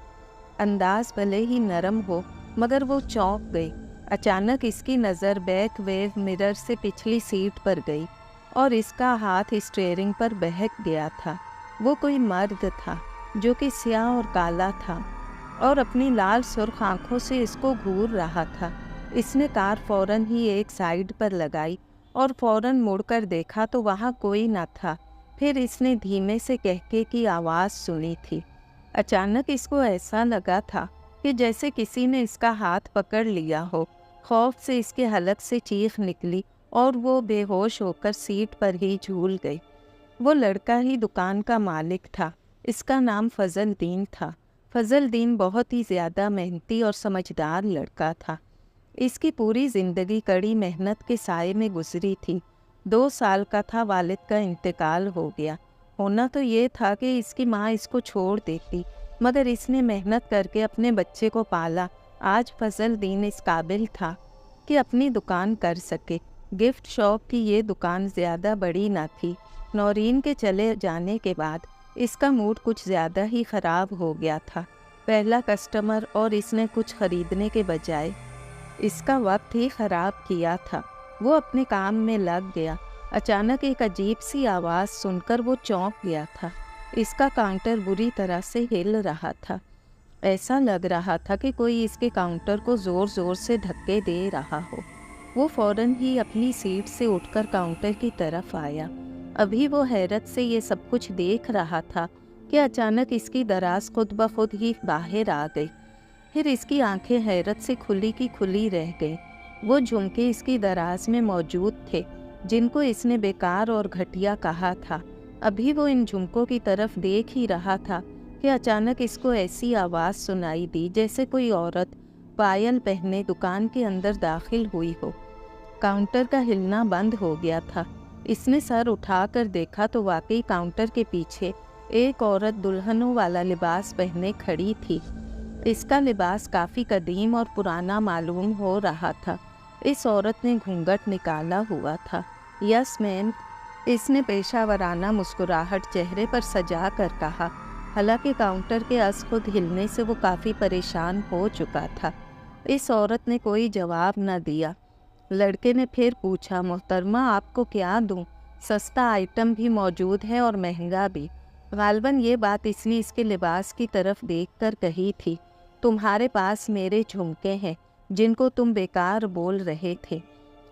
[SPEAKER 1] अंदाज भले ही नरम हो मगर वो चौंक गई। अचानक इसकी नज़र बैक वेव मिरर से पिछली सीट पर गई और इसका हाथ स्टीयरिंग पर बहक गया था। वो कोई मर्द था जो कि स्याह और काला था और अपनी लाल सुर्ख आंखों से इसको घूर रहा था। इसने कार फौरन ही एक साइड पर लगाई और फौरन मुड़कर देखा तो वहाँ कोई न था। फिर इसने धीमे से कहके की आवाज़ सुनी थी। अचानक इसको ऐसा लगा था कि जैसे किसी ने इसका हाथ पकड़ लिया हो। खौफ से इसके हलक से चीख निकली और वो बेहोश होकर सीट पर ही झूल गई। वो लड़का ही दुकान का मालिक था। इसका नाम फजल दीन था। फजल दीन बहुत ही ज़्यादा मेहनती और समझदार लड़का था। इसकी पूरी ज़िंदगी कड़ी मेहनत के साए में गुजरी थी। 2 साल का था वालिद का इंतकाल हो गया। होना तो ये था कि इसकी माँ इसको छोड़ देती, मगर इसने मेहनत करके अपने बच्चे को पाला। आज फजल दीन इस काबिल था कि अपनी दुकान कर सके। गिफ्ट शॉप की ये दुकान ज़्यादा बड़ी ना थी। नौरीन के चले जाने के बाद इसका मूड कुछ ज़्यादा ही ख़राब हो गया था। पहला कस्टमर और इसने कुछ ख़रीदने के बजाय इसका वक्त ही ख़राब किया था। वो अपने काम में लग गया। अचानक एक अजीब सी आवाज़ सुनकर वो चौंक गया था। इसका काउंटर बुरी तरह से हिल रहा था। ऐसा लग रहा था कि कोई इसके काउंटर को ज़ोर ज़ोर से धक्के दे रहा हो। वो फ़ौरन ही अपनी सीट से उठकर काउंटर की तरफ आया। अभी वो हैरत से ये सब कुछ देख रहा था कि अचानक इसकी दराज खुद ब खुद ही बाहर आ गई। फिर इसकी आंखें हैरत से खुली की खुली रह गई। वो झुमके इसकी दराज में मौजूद थे जिनको इसने बेकार और घटिया कहा था। अभी वो इन झुमकों की तरफ देख ही रहा था कि अचानक इसको ऐसी आवाज़ सुनाई दी जैसे कोई औरत पायल पहने दुकान के अंदर दाखिल हुई हो। काउंटर का हिलना बंद हो गया था। इसने सर उठाकर देखा तो वाकई काउंटर के पीछे एक औरत दुल्हनों वाला लिबास पहने खड़ी थी। इसका लिबास काफ़ी कदीम और पुराना मालूम हो रहा था। इस औरत ने घूंघट निकाला हुआ था। यस मैम, इसने पेशावराना मुस्कुराहट चेहरे पर सजा कर कहा। हालांकि काउंटर के अस खुद हिलने से वो काफ़ी परेशान हो चुका था। इस औरत ने कोई जवाब न दिया। लड़के ने फिर पूछा, मोहतरमा आपको क्या दूं? सस्ता आइटम भी मौजूद है और महंगा भी। गालबन ये बात इसने इसके लिबास की तरफ देखकर कही थी। तुम्हारे पास मेरे झुमके हैं जिनको तुम बेकार बोल रहे थे।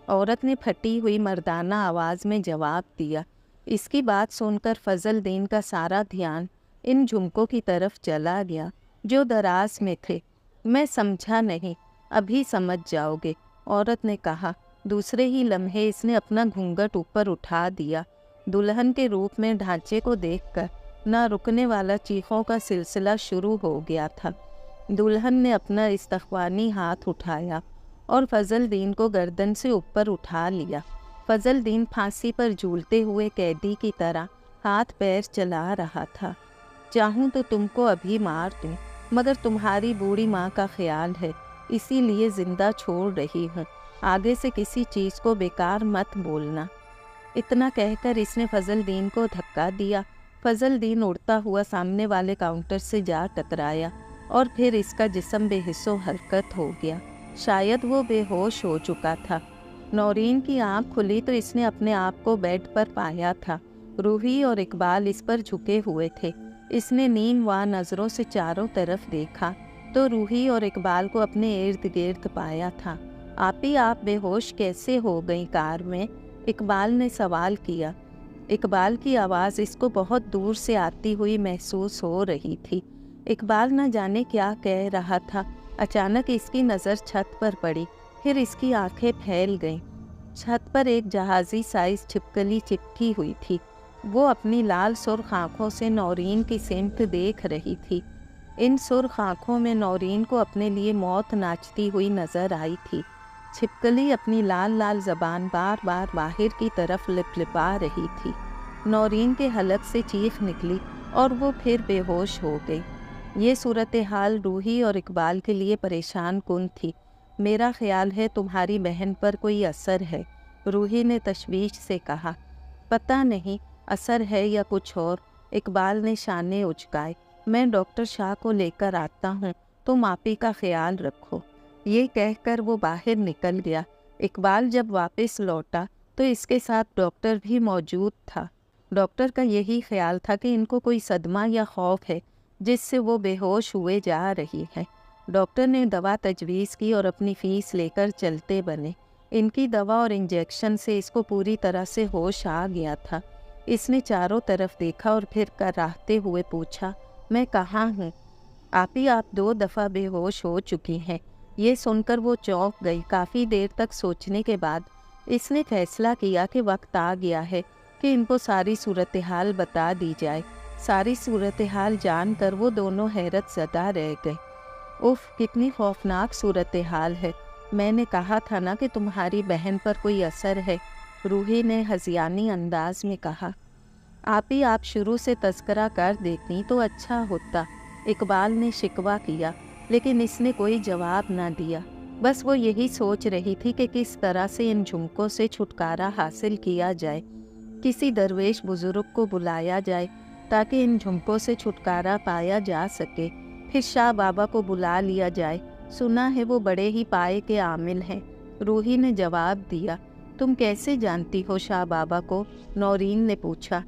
[SPEAKER 1] औरत ने फटी हुई मर्दाना आवाज़ में जवाब दिया। इसकी बात सुनकर फजल दीन का सारा ध्यान इन झुमकों की तरफ चला गया जो दराज में थे। मैं समझा नहीं, अभी समझ जाओगे, औरत ने कहा। दूसरे ही लम्हे इसने अपना घूंघट ऊपर उठा दिया। दुल्हन के रूप में ढांचे को देखकर ना रुकने वाला चीखों का सिलसिला शुरू हो गया था। दुल्हन ने अपना इस्तख्वानी हाथ उठाया और फजल दीन को गर्दन से ऊपर उठा लिया। फजल दीन फांसी पर झूलते हुए कैदी की तरह हाथ पैर चला रहा था। चाहूँ तो तुमको अभी मार दूँ, मगर तुम्हारी बूढ़ी माँ का ख्याल है, इसीलिए ज़िंदा छोड़ रही हूँ। आगे से किसी चीज़ को बेकार मत बोलना। इतना कहकर इसने फजल दीन को धक्का दिया। फजल दीन उड़ता हुआ सामने वाले काउंटर से जा टकराया और फिर इसका जिस्म बेहिस्सो हरकत हो गया। शायद वो बेहोश हो चुका था। नौरीन की आंख खुली तो इसने अपने आप को बेड पर पाया था। रूही और इकबाल इस पर झुके हुए थे। इसने नीम व नज़रों से चारों तरफ देखा तो रूही और इकबाल को अपने इर्द गिर्द पाया था। आप बेहोश कैसे हो गई कार में? इकबाल ने सवाल किया। इकबाल की आवाज़ इसको बहुत दूर से आती हुई महसूस हो रही थी। इकबाल न जाने क्या कह रहा था। अचानक इसकी नज़र छत पर पड़ी, फिर इसकी आंखें फैल गईं। छत पर एक जहाज़ी साइज छिपकली चिपकी हुई थी। वो अपनी लाल सुर्ख आँखों से नौरीन की सिमत देख रही थी। इन सुर्ख आँखों में नौरीन को अपने लिए मौत नाचती हुई नज़र आई थी। छिपकली अपनी लाल लाल ज़बान बार बार बाहर की तरफ लिपलिपा रही थी। नौरीन के हलक से चीख निकली और वो फिर बेहोश हो गई। ये सूरत हाल रूही और इकबाल के लिए परेशान कुन थी। मेरा ख्याल है तुम्हारी बहन पर कोई असर है, रूही ने तशवीश से कहा। पता नहीं असर है या कुछ और, इकबाल ने शाने उचकाए। मैं डॉक्टर शाह को लेकर आता हूँ, तुम आपी का ख्याल रखो। ये कहकर वो बाहर निकल गया। इकबाल जब वापस लौटा तो इसके साथ डॉक्टर भी मौजूद था। डॉक्टर का यही ख्याल था कि इनको कोई सदमा या खौफ है जिससे वो बेहोश हुए जा रही है। डॉक्टर ने दवा तजवीज़ की और अपनी फ़ीस लेकर चलते बने। इनकी दवा और इंजेक्शन से इसको पूरी तरह से होश आ गया था। इसने चारों तरफ देखा और फिर कराहते हुए पूछा, मैं कहाँ हूँ? आप 2 दफ़ा बेहोश हो चुकी हैं। ये सुनकर वो चौंक गई। काफ़ी देर तक सोचने के बाद इसने फैसला किया कि वक्त आ गया है कि इनको सारी सूरत हाल बता दी जाए। सारी सूरत हाल जान कर वो दोनों हैरत ज़दा रह गए। उफ़, कितनी खौफनाक सूरत हाल है। मैंने कहा था ना कि तुम्हारी बहन पर कोई असर है, रूही ने हज़ियानी अंदाज में कहा। आप शुरू से तज़किरा कर देती तो अच्छा होता, इकबाल ने शिकवा किया, लेकिन इसने कोई जवाब ना दिया। बस वो यही सोच रही थी कि किस तरह से इन झुमकों से छुटकारा हासिल किया जाए। किसी दरवेश बुज़ुर्ग को बुलाया जाए ताकि इन झुमकों से छुटकारा पाया जा सके। फिर शाह बाबा को बुला लिया जाए, सुना है वो बड़े ही पाए के आमिल हैं। रूही ने जवाब दिया। तुम कैसे जानती हो शाह बाबा को? नौरीन ने पूछा।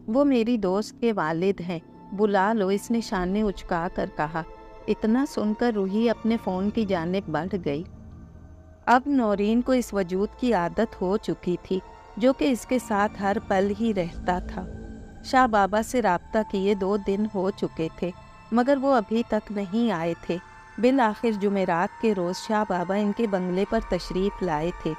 [SPEAKER 1] वो मेरी दोस्त के वालिद हैं, बुला लो, इसने शाने उचका कर कहा। इतना सुनकर रूही अपने फ़ोन की जानिब बढ़ गई। अब नौरीन को इस वजूद की आदत हो चुकी थी जो कि इसके साथ हर पल ही रहता था। शाह बाबा से राब्ता किए 2 दिन हो चुके थे, मगर वो अभी तक नहीं आए थे। बिल आखिर जुमेरात के रोज़ शाह बाबा इनके बंगले पर तशरीफ़ लाए थे।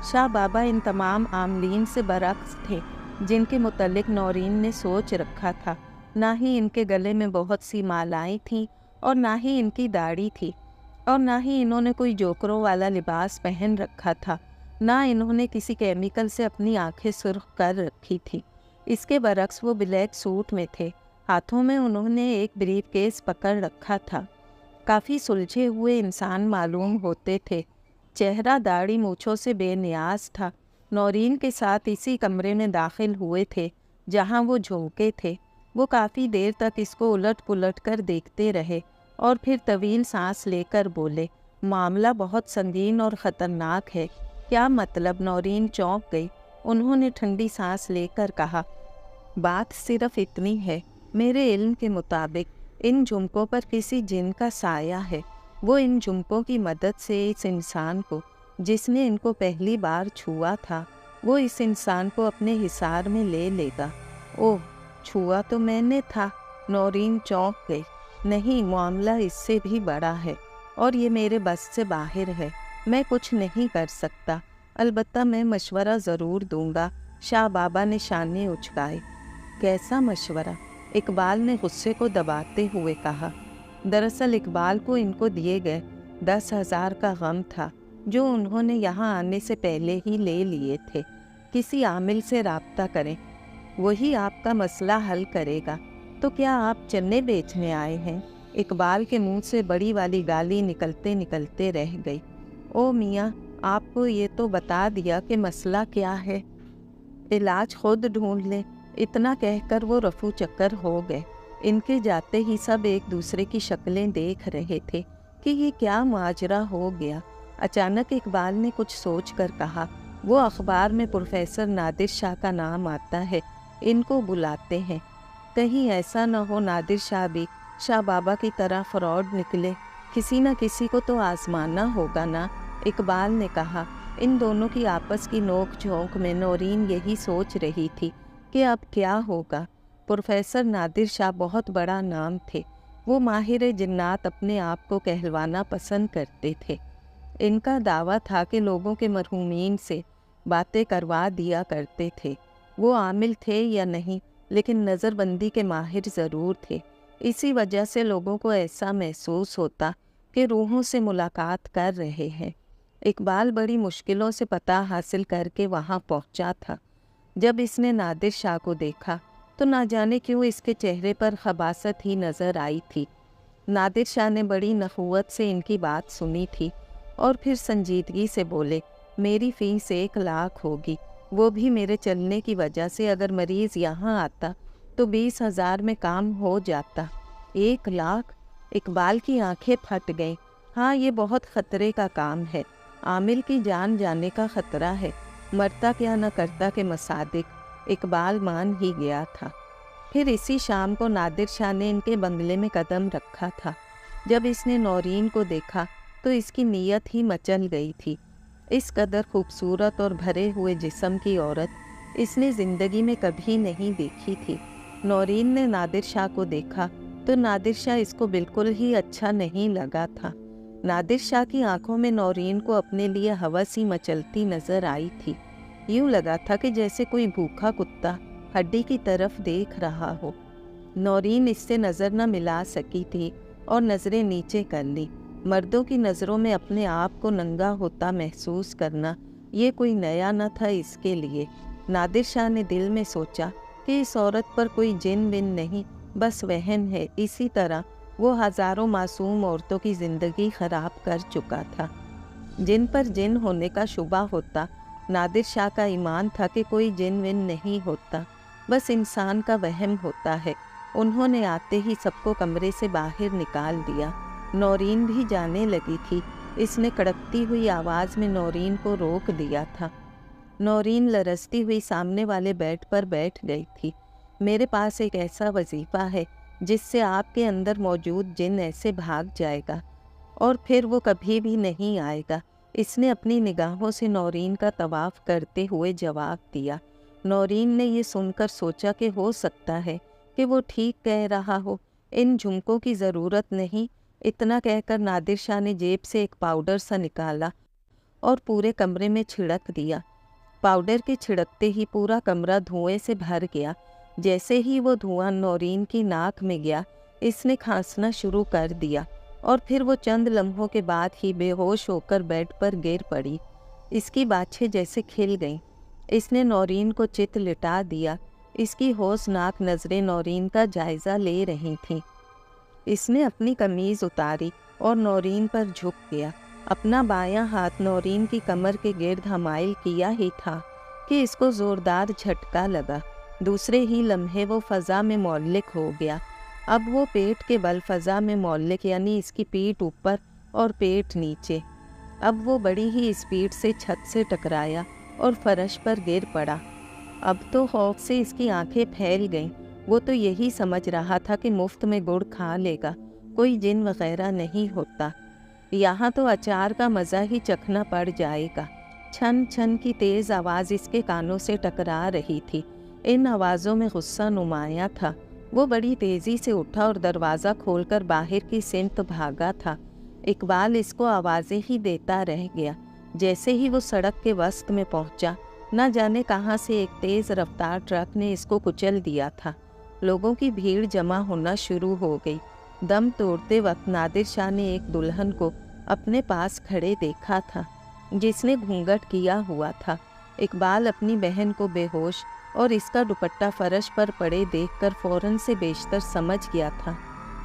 [SPEAKER 1] शाह बाबा इन तमाम आमलीन से बरअक्स थे जिनके मुतल्लिक नौरीन ने सोच रखा था। ना ही इनके गले में बहुत सी मालाएं थीं और ना ही इनकी दाढ़ी थी और ना ही इन्होंने कोई जोकरों वाला लिबास पहन रखा था। ना इन्होंने किसी केमिकल से अपनी आंखें सुर्ख कर रखी थी। इसके बरक्स वो ब्लैक सूट में थे। हाथों में उन्होंने एक ब्रीफ केस पकड़ रखा था। काफ़ी सुलझे हुए इंसान मालूम होते थे। चेहरा दाढ़ी मूँछों से बेनियाज था। नौरीन के साथ इसी कमरे में दाखिल हुए थे जहाँ वो झुमके थे। वो काफ़ी देर तक इसको उलट पुलट कर देखते रहे और फिर तवील सांस लेकर बोले, मामला बहुत संगीन और ख़तरनाक है। क्या मतलब? नौरीन चौंक गई। उन्होंने ठंडी सांस लेकर कहा, बात सिर्फ इतनी है, मेरे इल्म के मुताबिक इन झुमकों पर किसी जिन का साया है। वो इन झुमकों की मदद से इस इंसान को, जिसने इनको पहली बार छुआ था, वो इस इंसान को अपने हिसार में ले लेगा। ओह, छुआ तो मैंने था। नौरीन चौंक गई। नहीं, मामला इससे भी बड़ा है और ये मेरे बस से बाहर है। मैं कुछ नहीं कर सकता, अलबत्ता मैं मशवरा ज़रूर दूंगा। शाह बाबा ने शाने उचकाए। कैसा मशवरा? इकबाल ने गुस्से को दबाते हुए कहा। दरअसल इकबाल को इनको दिए गए 10,000 का गम था, जो उन्होंने यहाँ आने से पहले ही ले लिए थे। किसी आमिल से राब्ता करें, वही आपका मसला हल करेगा। तो क्या आप चन्ने बेचने आए हैं? इकबाल के मुंह से बड़ी वाली गाली निकलते निकलते रह गई। ओ मियाँ, आपको ये तो बता दिया कि मसला क्या है, इलाज खुद ढूंढ लें। इतना कहकर वो रफू चक्कर हो गए। इनके जाते ही सब एक दूसरे की शक्लें देख रहे थे कि ये क्या माजरा हो गया। अचानक इकबाल ने कुछ सोच कर कहा, वो अखबार में प्रोफेसर नादिर शाह का नाम आता है, इनको बुलाते हैं। कहीं ऐसा न हो नादिर शाह भी शाह बाबा की तरह फ्रॉड निकले। किसी न किसी को तो आजमाना होगा ना, इकबाल ने कहा। इन दोनों की आपस की नोक झोंक में नौरीन यही सोच रही थी कि अब क्या होगा। प्रोफेसर नादिर शाह बहुत बड़ा नाम थे। वो माहिर जिन्नात अपने आप को कहलवाना पसंद करते थे। इनका दावा था कि लोगों के मरहूमीन से बातें करवा दिया करते थे। वो आमिल थे या नहीं, लेकिन नज़रबंदी के माहिर ज़रूर थे। इसी वजह से लोगों को ऐसा महसूस होता कि रूहों से मुलाकात कर रहे हैं। इकबाल बड़ी मुश्किलों से पता हासिल करके वहाँ पहुँचा था। जब इसने नादिर शाह को देखा तो ना जाने क्यों इसके चेहरे पर खबासत ही नज़र आई थी। नादिर शाह ने बड़ी नखुवत से इनकी बात सुनी थी और फिर संजीदगी से बोले, मेरी फ़ीस 1 लाख होगी, वो भी मेरे चलने की वजह से। अगर मरीज़ यहाँ आता तो 20,000 में काम हो जाता। 1 लाख? इकबाल की आंखें फट गईं। हाँ, ये बहुत ख़तरे का काम है। आमिल की जान जाने का ख़तरा है। मरता क्या न करता के मसादिक इकबाल मान ही गया था। फिर इसी शाम को नादिर शाह ने इनके बंगले में कदम रखा था। जब इसने नौरीन को देखा तो इसकी नीयत ही मचल गई थी। इस कदर खूबसूरत और भरे हुए जिस्म की औरत इसने ज़िंदगी में कभी नहीं देखी थी। नौरीन ने नादिर शाह को देखा तो नादिर शाह इसको बिल्कुल ही अच्छा नहीं लगा था। नादिर शाह की आंखों में नौरीन को अपने लिए हवस ही मचलती नज़र आई थी। यूँ लगा था कि जैसे कोई भूखा कुत्ता हड्डी की तरफ देख रहा हो। नौरीन इससे नज़र न मिला सकी थी और नज़रें नीचे कर ली। मर्दों की नज़रों में अपने आप को नंगा होता महसूस करना ये कोई नया न था इसके लिए। नादिर शाह ने दिल में सोचा कि इस औरत पर कोई जिन विन नहीं, बस वहम है। इसी तरह वो हज़ारों मासूम औरतों की ज़िंदगी ख़राब कर चुका था। जिन पर जिन होने का शुबा होता, नादिर शाह का ईमान था कि कोई जिन विन नहीं होता, बस इंसान का वहम होता है। उन्होंने आते ही सबको कमरे से बाहर निकाल दिया। नौरीन भी जाने लगी थी। इसने कड़कती हुई आवाज़ में नौरीन को रोक दिया था। नौरीन लरसती हुई सामने वाले बेड पर बैठ गई थी। मेरे पास एक ऐसा वजीफ़ा है जिससे आपके अंदर मौजूद जिन ऐसे भाग जाएगा और फिर वो कभी भी नहीं आएगा। इसने अपनी निगाहों से नौरीन का तवाफ़ करते हुए जवाब दिया। नौरीन ने ये सुनकर सोचा कि हो सकता है कि वो ठीक कह रहा हो, इन झुमकों की ज़रूरत नहीं। इतना कहकर नादिर शाह ने जेब से एक पाउडर सा निकाला और पूरे कमरे में छिड़क दिया। पाउडर के छिड़कते ही पूरा कमरा धुएं से भर गया। जैसे ही वो धुआं नौरीन की नाक में गया, इसने खांसना शुरू कर दिया और फिर वो चंद लम्हों के बाद ही बेहोश होकर बेड पर गिर पड़ी। इसकी बाछें जैसे खिल गईं। इसने नौरीन को चित लिटा दिया। इसकी होशनाक नज़रें नौरीन का जायज़ा ले रही थीं। इसने अपनी कमीज़ उतारी और नौरीन पर झुक गया। अपना बायां हाथ नौरीन की कमर के गिर्द हमाइल किया ही था कि इसको ज़ोरदार झटका लगा। दूसरे ही लम्हे वो फ़ज़ा में मौल्लिक हो गया। अब वो पेट के बल फ़ज़ा में मौल्लिक, यानी इसकी पीठ ऊपर और पेट नीचे। اب وہ بڑی ہی اسپیڈ سے چھت سے ٹکرایا اور فرش پر گر پڑا۔ اب تو خوف سے اس کی آنکھیں پھیل گئیں۔ وہ تو یہی سمجھ رہا تھا کہ مفت میں گڑ کھا لے گا، کوئی جن وغیرہ نہیں ہوتا، یہاں تو اچار کا مزہ ہی چکھنا پڑ جائے گا۔ چھن چھن کی تیز آواز اس کے کانوں سے ٹکرا رہی تھی۔ ان آوازوں میں غصہ نمایاں تھا۔ وہ بڑی تیزی سے اٹھا اور دروازہ کھول کر باہر کی سمت بھاگا تھا۔ اقبال اس کو آوازیں ہی دیتا رہ گیا۔ جیسے ہی وہ سڑک کے وسط میں پہنچا، نہ جانے کہاں سے ایک تیز رفتار ٹرک نے اس کو کچل دیا تھا۔ لوگوں کی بھیڑ جمع ہونا شروع ہو گئی۔ دم توڑتے وقت نادر شاہ نے ایک دلہن کو اپنے پاس کھڑے دیکھا تھا جس نے گھونگھٹ کیا ہوا تھا۔ اقبال اپنی بہن کو بے ہوش اور اس کا دوپٹہ فرش پر پڑے دیکھ کر فوراً سے بیشتر سمجھ گیا تھا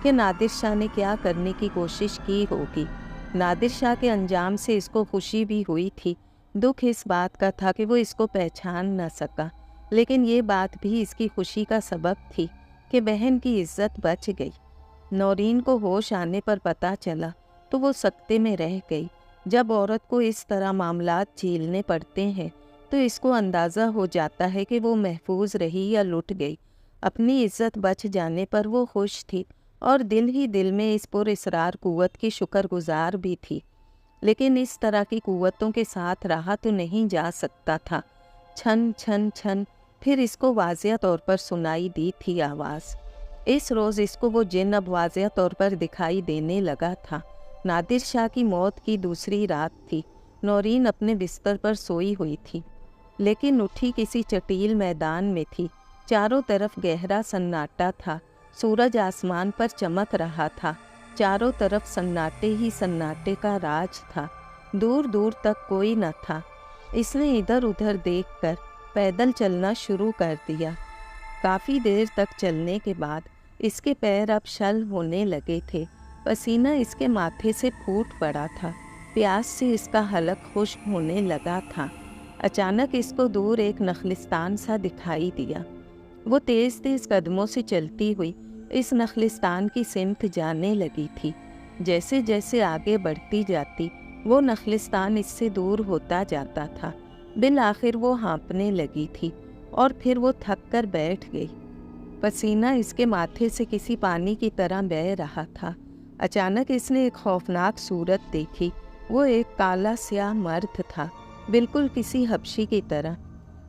[SPEAKER 1] کہ نادر شاہ نے کیا کرنے کی کوشش کی ہوگی۔ نادر شاہ کے انجام سے اس کو خوشی بھی ہوئی تھی۔ دکھ اس بات کا تھا کہ وہ اس کو پہچان نہ سکا، لیکن یہ بات بھی اس کی خوشی کا سبب تھی کہ بہن کی عزت بچ گئی۔ نورین کو ہوش آنے پر پتہ چلا تو وہ سکتے میں رہ گئی۔ جب عورت کو اس طرح معاملات جھیلنے پڑتے ہیں تو اس کو اندازہ ہو جاتا ہے کہ وہ محفوظ رہی یا لٹ گئی۔ اپنی عزت بچ جانے پر وہ خوش تھی اور دل ہی دل میں اس پر اصرار قوت کی شکر گزار بھی تھی، لیکن اس طرح کی قوتوں کے ساتھ رہا تو نہیں جا سکتا تھا۔ چھن چھن چھن، پھر اس کو واضح طور پر سنائی دی تھی آواز۔ اس روز اس کو وہ جن اب واضح طور پر دکھائی دینے لگا تھا۔ نادر شاہ کی موت کی دوسری رات تھی۔ نورین اپنے بستر پر سوئی ہوئی تھی، لیکن اٹھی کسی چٹیل میدان میں تھی۔ چاروں طرف گہرا سناٹا تھا۔ سورج آسمان پر چمک رہا تھا۔ چاروں طرف سناٹے ہی سناٹے کا راج تھا۔ دور دور تک کوئی نہ تھا۔ اس نے ادھر ادھر دیکھ کر پیدل چلنا شروع کر دیا۔ کافی دیر تک چلنے کے بعد اس کے پیر اب شل ہونے لگے تھے۔ پسینہ اس کے ماتھے سے پھوٹ پڑا تھا۔ پیاس سے اس کا حلق خشک ہونے لگا تھا۔ اچانک اس کو دور ایک نخلستان سا دکھائی دیا۔ وہ تیز تیز قدموں سے چلتی ہوئی اس نخلستان کی سمت جانے لگی تھی۔ جیسے جیسے آگے بڑھتی جاتی وہ نخلستان اس سے دور ہوتا جاتا تھا۔ بالآخر وہ ہانپنے لگی تھی اور پھر وہ تھک کر بیٹھ گئی۔ پسینہ اس کے ماتھے سے کسی پانی کی طرح بہہ رہا تھا۔ اچانک اس نے ایک خوفناک صورت دیکھی۔ وہ ایک کالا سیاہ مرد تھا، بالکل کسی حبشی کی طرح۔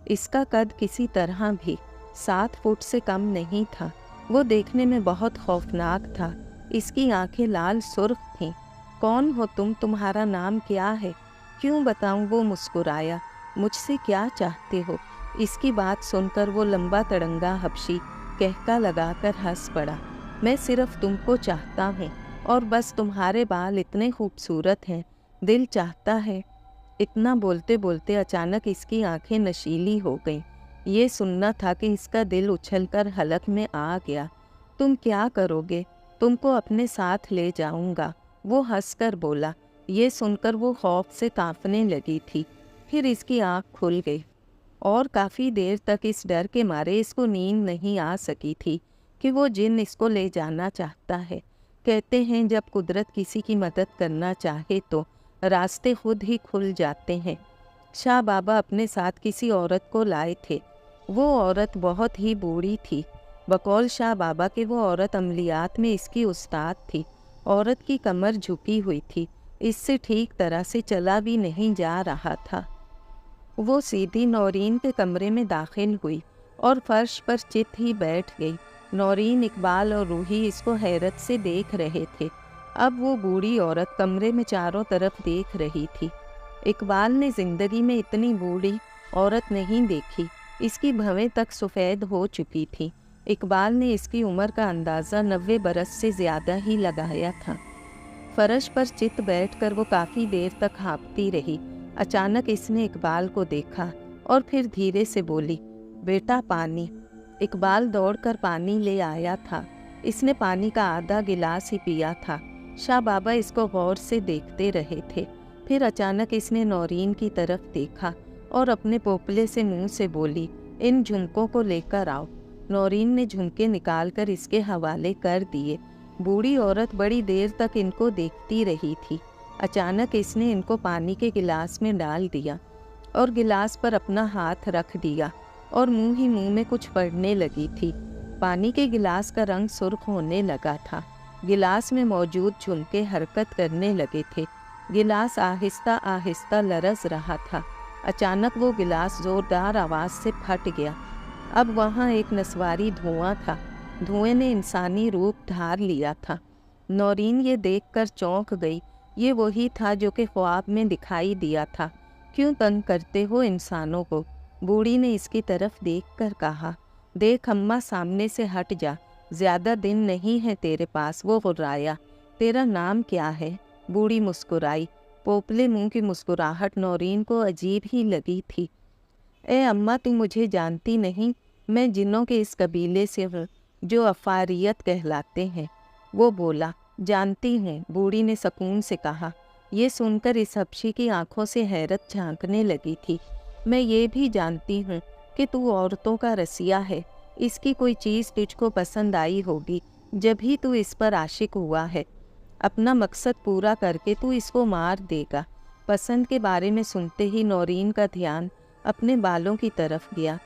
[SPEAKER 1] اس کا قد کسی طرح بھی 7 فٹ سے کم نہیں تھا۔ وہ دیکھنے میں بہت خوفناک تھا۔ اس کی آنکھیں لال سرخ تھیں۔ کون ہو تم؟ تمہارا نام کیا ہے؟ کیوں بتاؤں؟ وہ مسکرایا۔ مجھ سے کیا چاہتے ہو؟ اس کی بات سن کر وہ لمبا تڑنگا حبشی کہکا لگا کر ہنس پڑا۔ میں صرف تم کو چاہتا ہوں اور بس، تمہارے بال اتنے خوبصورت ہیں، دل چاہتا ہے۔ اتنا بولتے بولتے اچانک اس کی آنکھیں نشیلی ہو گئیں۔ یہ سننا تھا کہ اس کا دل اچھل کر حلق میں آ گیا۔ تم کیا کرو گے؟ تم کو اپنے ساتھ لے جاؤں گا، وہ ہنس کر بولا۔ یہ سن کر وہ خوف سے کانپنے لگی تھی۔ پھر اس کی آنکھ کھل گئی اور کافی دیر تک اس ڈر کے مارے اس کو نیند نہیں آ سکی تھی کہ وہ جن اس کو لے جانا چاہتا ہے۔ کہتے ہیں جب قدرت کسی کی مدد کرنا چاہے تو راستے خود ہی کھل جاتے ہیں۔ شاہ بابا اپنے ساتھ کسی عورت کو لائے تھے۔ وہ عورت بہت ہی بوڑھی تھی۔ بقول شاہ بابا کہ وہ عورت عملیات میں اس کی استاد تھی۔ عورت کی کمر جھکی ہوئی تھی، اس سے ٹھیک طرح سے چلا بھی نہیں جا رہا تھا۔ وہ سیدھی نورین کے کمرے میں داخل ہوئی اور فرش پر چت ہی بیٹھ گئی۔ نورین، اقبال اور روحی اس کو حیرت سے دیکھ رہے تھے۔ اب وہ بوڑھی عورت کمرے میں چاروں طرف دیکھ رہی تھی۔ اقبال نے زندگی میں اتنی بوڑھی عورت نہیں دیکھی۔ اس کی بھویں تک سفید ہو چکی تھی۔ اقبال نے اس کی عمر کا اندازہ 90 برس سے زیادہ ہی لگایا تھا۔ فرش پر چت بیٹھ کر وہ کافی دیر تک ہانپتی رہی۔ اچانک اس نے اقبال کو دیکھا اور پھر دھیرے سے بولی، بیٹا پانی۔ اقبال دوڑ کر پانی لے آیا تھا۔ اس نے پانی کا آدھا گلاس ہی پیا تھا۔ شاہ بابا اس کو غور سے دیکھتے رہے تھے۔ پھر اچانک اس نے نورین کی طرف دیکھا اور اپنے پوپلے سے منہ سے بولی، ان جھنکوں کو لے کر آؤ۔ نورین نے جھنکے نکال کر اس کے حوالے کر دیے۔ بوڑھی عورت بڑی دیر تک ان کو دیکھتی رہی تھی۔ अचानक इसने इनको पानी के गिलास में डाल दिया और गिलास पर अपना हाथ रख दिया और मुंह ही मुंह में कुछ पड़ने लगी थी। पानी के गिलास का रंग सुर्ख होने लगा था। गिलास में मौजूद झुमके हरकत करने लगे थे। गिलास आहिस्ता आहिस्ता लरज़ रहा था। अचानक वो गिलास ज़ोरदार आवाज़ से फट गया। अब वहाँ एक नस्वारी धुआं था। धुएं ने इंसानी रूप धार लिया था। नौरीन ये देखकर चौंक गई। ये वही था जो कि ख्वाब में दिखाई दिया था। क्यों तंग करते हो इंसानों को? बूढ़ी ने इसकी तरफ देखकर कहा। देख अम्मा, सामने से हट जा, ज़्यादा दिन नहीं है तेरे पास। वो गुर्राया। तेरा नाम क्या है? बूढ़ी मुस्कुराई। पोपले मुंह की मुस्कुराहट नौरीन को अजीब ही लगी थी। ए अम्मा, तू मुझे जानती नहीं? मैं जिन्नों के इस कबीले से हूँ जो अफारियत कहलाते हैं। वो बोला। जानती हूँ, बूढ़ी ने सुकून से कहा। ये सुनकर इस हबशी की आंखों से हैरत झांकने लगी थी। मैं ये भी जानती हूँ कि तू औरतों का रसिया है। इसकी कोई चीज़ तुझको पसंद आई होगी, जब ही तू इस पर आशिक हुआ है। अपना मकसद पूरा करके तू इसको मार देगा। पसंद के बारे में सुनते ही नौरीन का ध्यान अपने बालों की तरफ गया।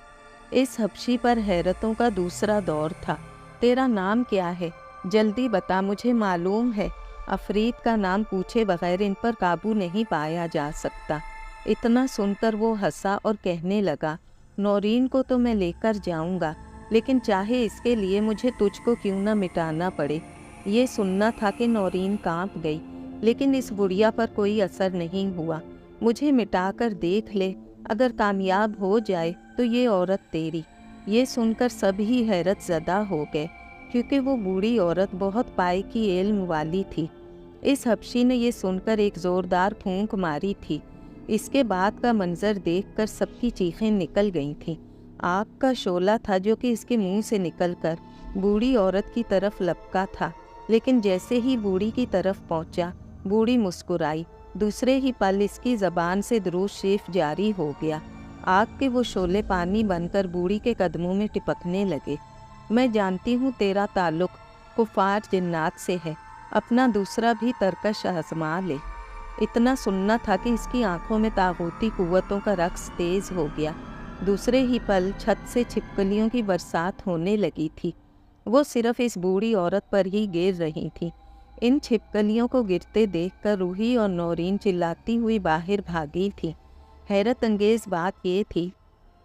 [SPEAKER 1] इस हबशी पर हैरतों का दूसरा दौर था। तेरा नाम क्या है? जल्दी बता, मुझे मालूम है अफरीद का नाम पूछे बगैर इन पर काबू नहीं पाया जा सकता। इतना सुनकर वो हंसा और कहने लगा, नौरीन को तो मैं लेकर जाऊंगा, लेकिन चाहे इसके लिए मुझे तुझको क्यों न मिटाना पड़े। ये सुनना था कि नौरीन कांप गई, लेकिन इस बुढ़िया पर कोई असर नहीं हुआ। मुझे मिटाकर देख ले, अगर कामयाब हो जाए तो ये औरत तेरी। ये सुनकर सभी हैरत ज़दा हो गए, क्योंकि वो बूढ़ी औरत बहुत पाए की इल्म वाली थी। इस हबशी ने ये सुनकर एक ज़ोरदार फूंक मारी थी। इसके बाद का मंजर देखकर सबकी चीखें निकल गई थीं। आग का शोला था जो कि इसके मुंह से निकलकर बूढ़ी औरत की तरफ लपका था, लेकिन जैसे ही बूढ़ी की तरफ पहुंचा, बूढ़ी मुस्कुराई। दूसरे ही पल इसकी ज़बान से दुरूद शरीफ जारी हो गया। आग के वो शोले पानी बनकर बूढ़ी के कदमों में टिपकने लगे। मैं जानती हूँ तेरा ताल्लुक़ कुफार जिन्नात से है, अपना दूसरा भी तरकश आज़मा ले। इतना सुनना था कि इसकी आंखों में तागूती कुव्वतों का रक्स तेज़ हो गया। दूसरे ही पल छत से छिपकलियों की बरसात होने लगी थी। वो सिर्फ इस बूढ़ी औरत पर ही गिर रही थी। इन छिपकलियों को गिरते देखकर रूही और नौरीन चिल्लाती हुई बाहर भागी थी। हैरत अंगेज़ बात ये थी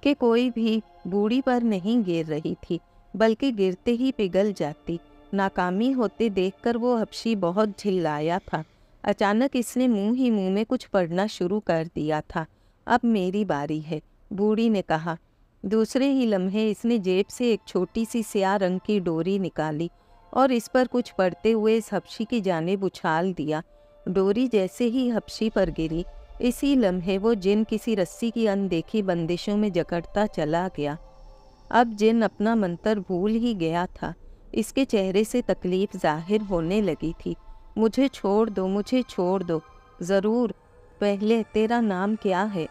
[SPEAKER 1] कि कोई भी बूढ़ी पर नहीं गिर रही थी, बल्कि गिरते ही पिघल जाती। नाकामी होते देखकर वो हबशी बहुत झिल्लाया था। अचानक इसने मुंह ही मुंह में कुछ पढ़ना शुरू कर दिया था। अब मेरी बारी है, बूढ़ी ने कहा। दूसरे ही लम्हे इसने जेब से एक छोटी सी स्याह रंग की डोरी निकाली और इस पर कुछ पढ़ते हुए इस हबशी की जानिब उछाल दिया। डोरी जैसे ही हबशी पर गिरी, इसी लम्हे वो जिन किसी रस्सी की अनदेखी बंदिशों में जकड़ता चला गया। अब जिन अपना मंतर भूल ही गया था। इसके चेहरे से तकलीफ जाहिर होने लगी थी। मुझे छोड़ दो, मुझे छोड़ दो। ज़रूर, पहले तेरा नाम क्या है?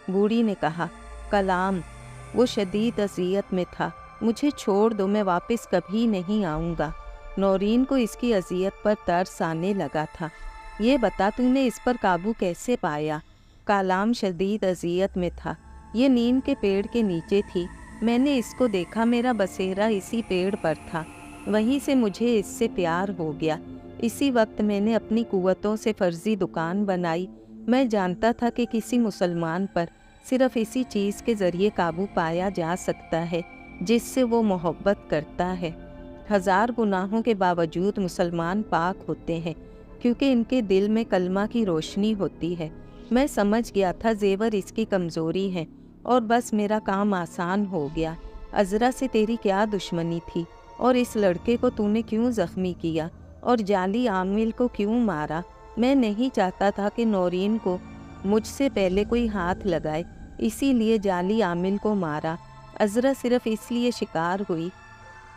[SPEAKER 1] बूढ़ी ने कहा। कलाम। वो शदीद अज़ियत में था। मुझे छोड़ दो, मैं वापस कभी नहीं आऊँगा। नौरीन को इसकी अज़ियत पर तरस आने लगा था। ये बता, तूने इस पर काबू कैसे पाया? कलाम शदीद अज़ियत में था। ये नीम के पेड़ के नीचे थी। मैंने इसको देखा, मेरा बसेरा इसी पेड़ पर था। वहीं से मुझे इससे प्यार हो गया। इसी वक्त मैंने अपनी कुव्वतों से फ़र्ज़ी दुकान बनाई। मैं जानता था कि किसी मुसलमान पर सिर्फ़ इसी चीज़ के ज़रिए काबू पाया जा सकता है जिससे वो मोहब्बत करता है। हज़ार गुनाहों के बावजूद मुसलमान पाक होते हैं, क्योंकि इनके दिल में कलमा की रोशनी होती है। मैं समझ गया था ज़ेवर इसकी कमज़ोरी है और बस मेरा काम आसान हो गया। अज़रा से तेरी क्या दुश्मनी थी और इस लड़के को तूने क्यों ज़ख्मी किया और जाली आमिल को क्यों मारा? मैं नहीं चाहता था कि नौरीन को मुझसे पहले कोई हाथ लगाए, इसीलिए जाली आमिल को मारा। अज़रा सिर्फ़ इसलिए शिकार हुई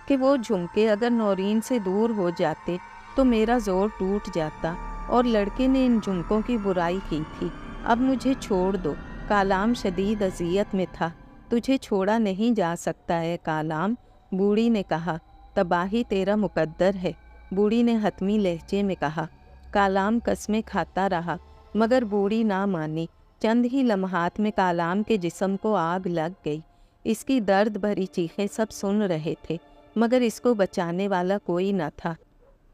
[SPEAKER 1] कि वो झुमके अगर नौरीन से दूर हो जाते तो मेरा ज़ोर टूट जाता, और लड़के ने इन झुमकों की बुराई की थी। अब मुझे छोड़ दो। कालाम शदीद अज़ियत में था। तुझे छोड़ा नहीं जा सकता है कालाम, बूढ़ी ने कहा। तबाही तेरा मुकद्दर है, बूढ़ी ने हतमी लहजे में कहा। کالام قسمیں کھاتا رہا مگر بوڑھی نہ مانی۔ چند ہی لمحات میں کالام کے جسم کو آگ لگ گئی۔ اس کی درد بھری چیخیں سب سن رہے تھے مگر اس کو بچانے والا کوئی نہ تھا۔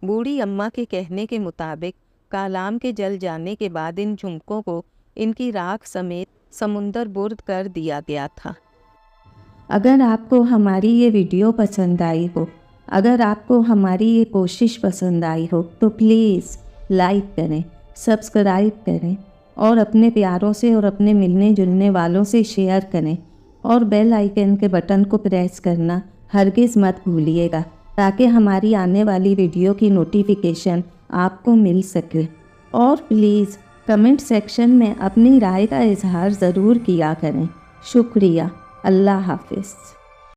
[SPEAKER 1] بوڑھی اماں کے کہنے کے مطابق کالام کے جل جانے کے بعد ان جھمکوں کو ان کی راکھ سمیت سمندر برد کر دیا گیا تھا۔ اگر آپ کو ہماری یہ ویڈیو پسند آئی ہو، اگر آپ کو ہماری یہ کوشش پسند آئی ہو تو پلیز لائک کریں، سبسکرائب کریں اور اپنے پیاروں سے اور اپنے ملنے جلنے والوں سے شیئر کریں، اور بیل آئیکن کے بٹن کو پریس کرنا ہرگز مت بھولیے گا تاکہ ہماری آنے والی ویڈیو کی نوٹیفیکیشن آپ کو مل سکے۔ اور پلیز کمنٹ سیکشن میں اپنی رائے کا اظہار ضرور کیا کریں۔ شکریہ۔ اللہ حافظ۔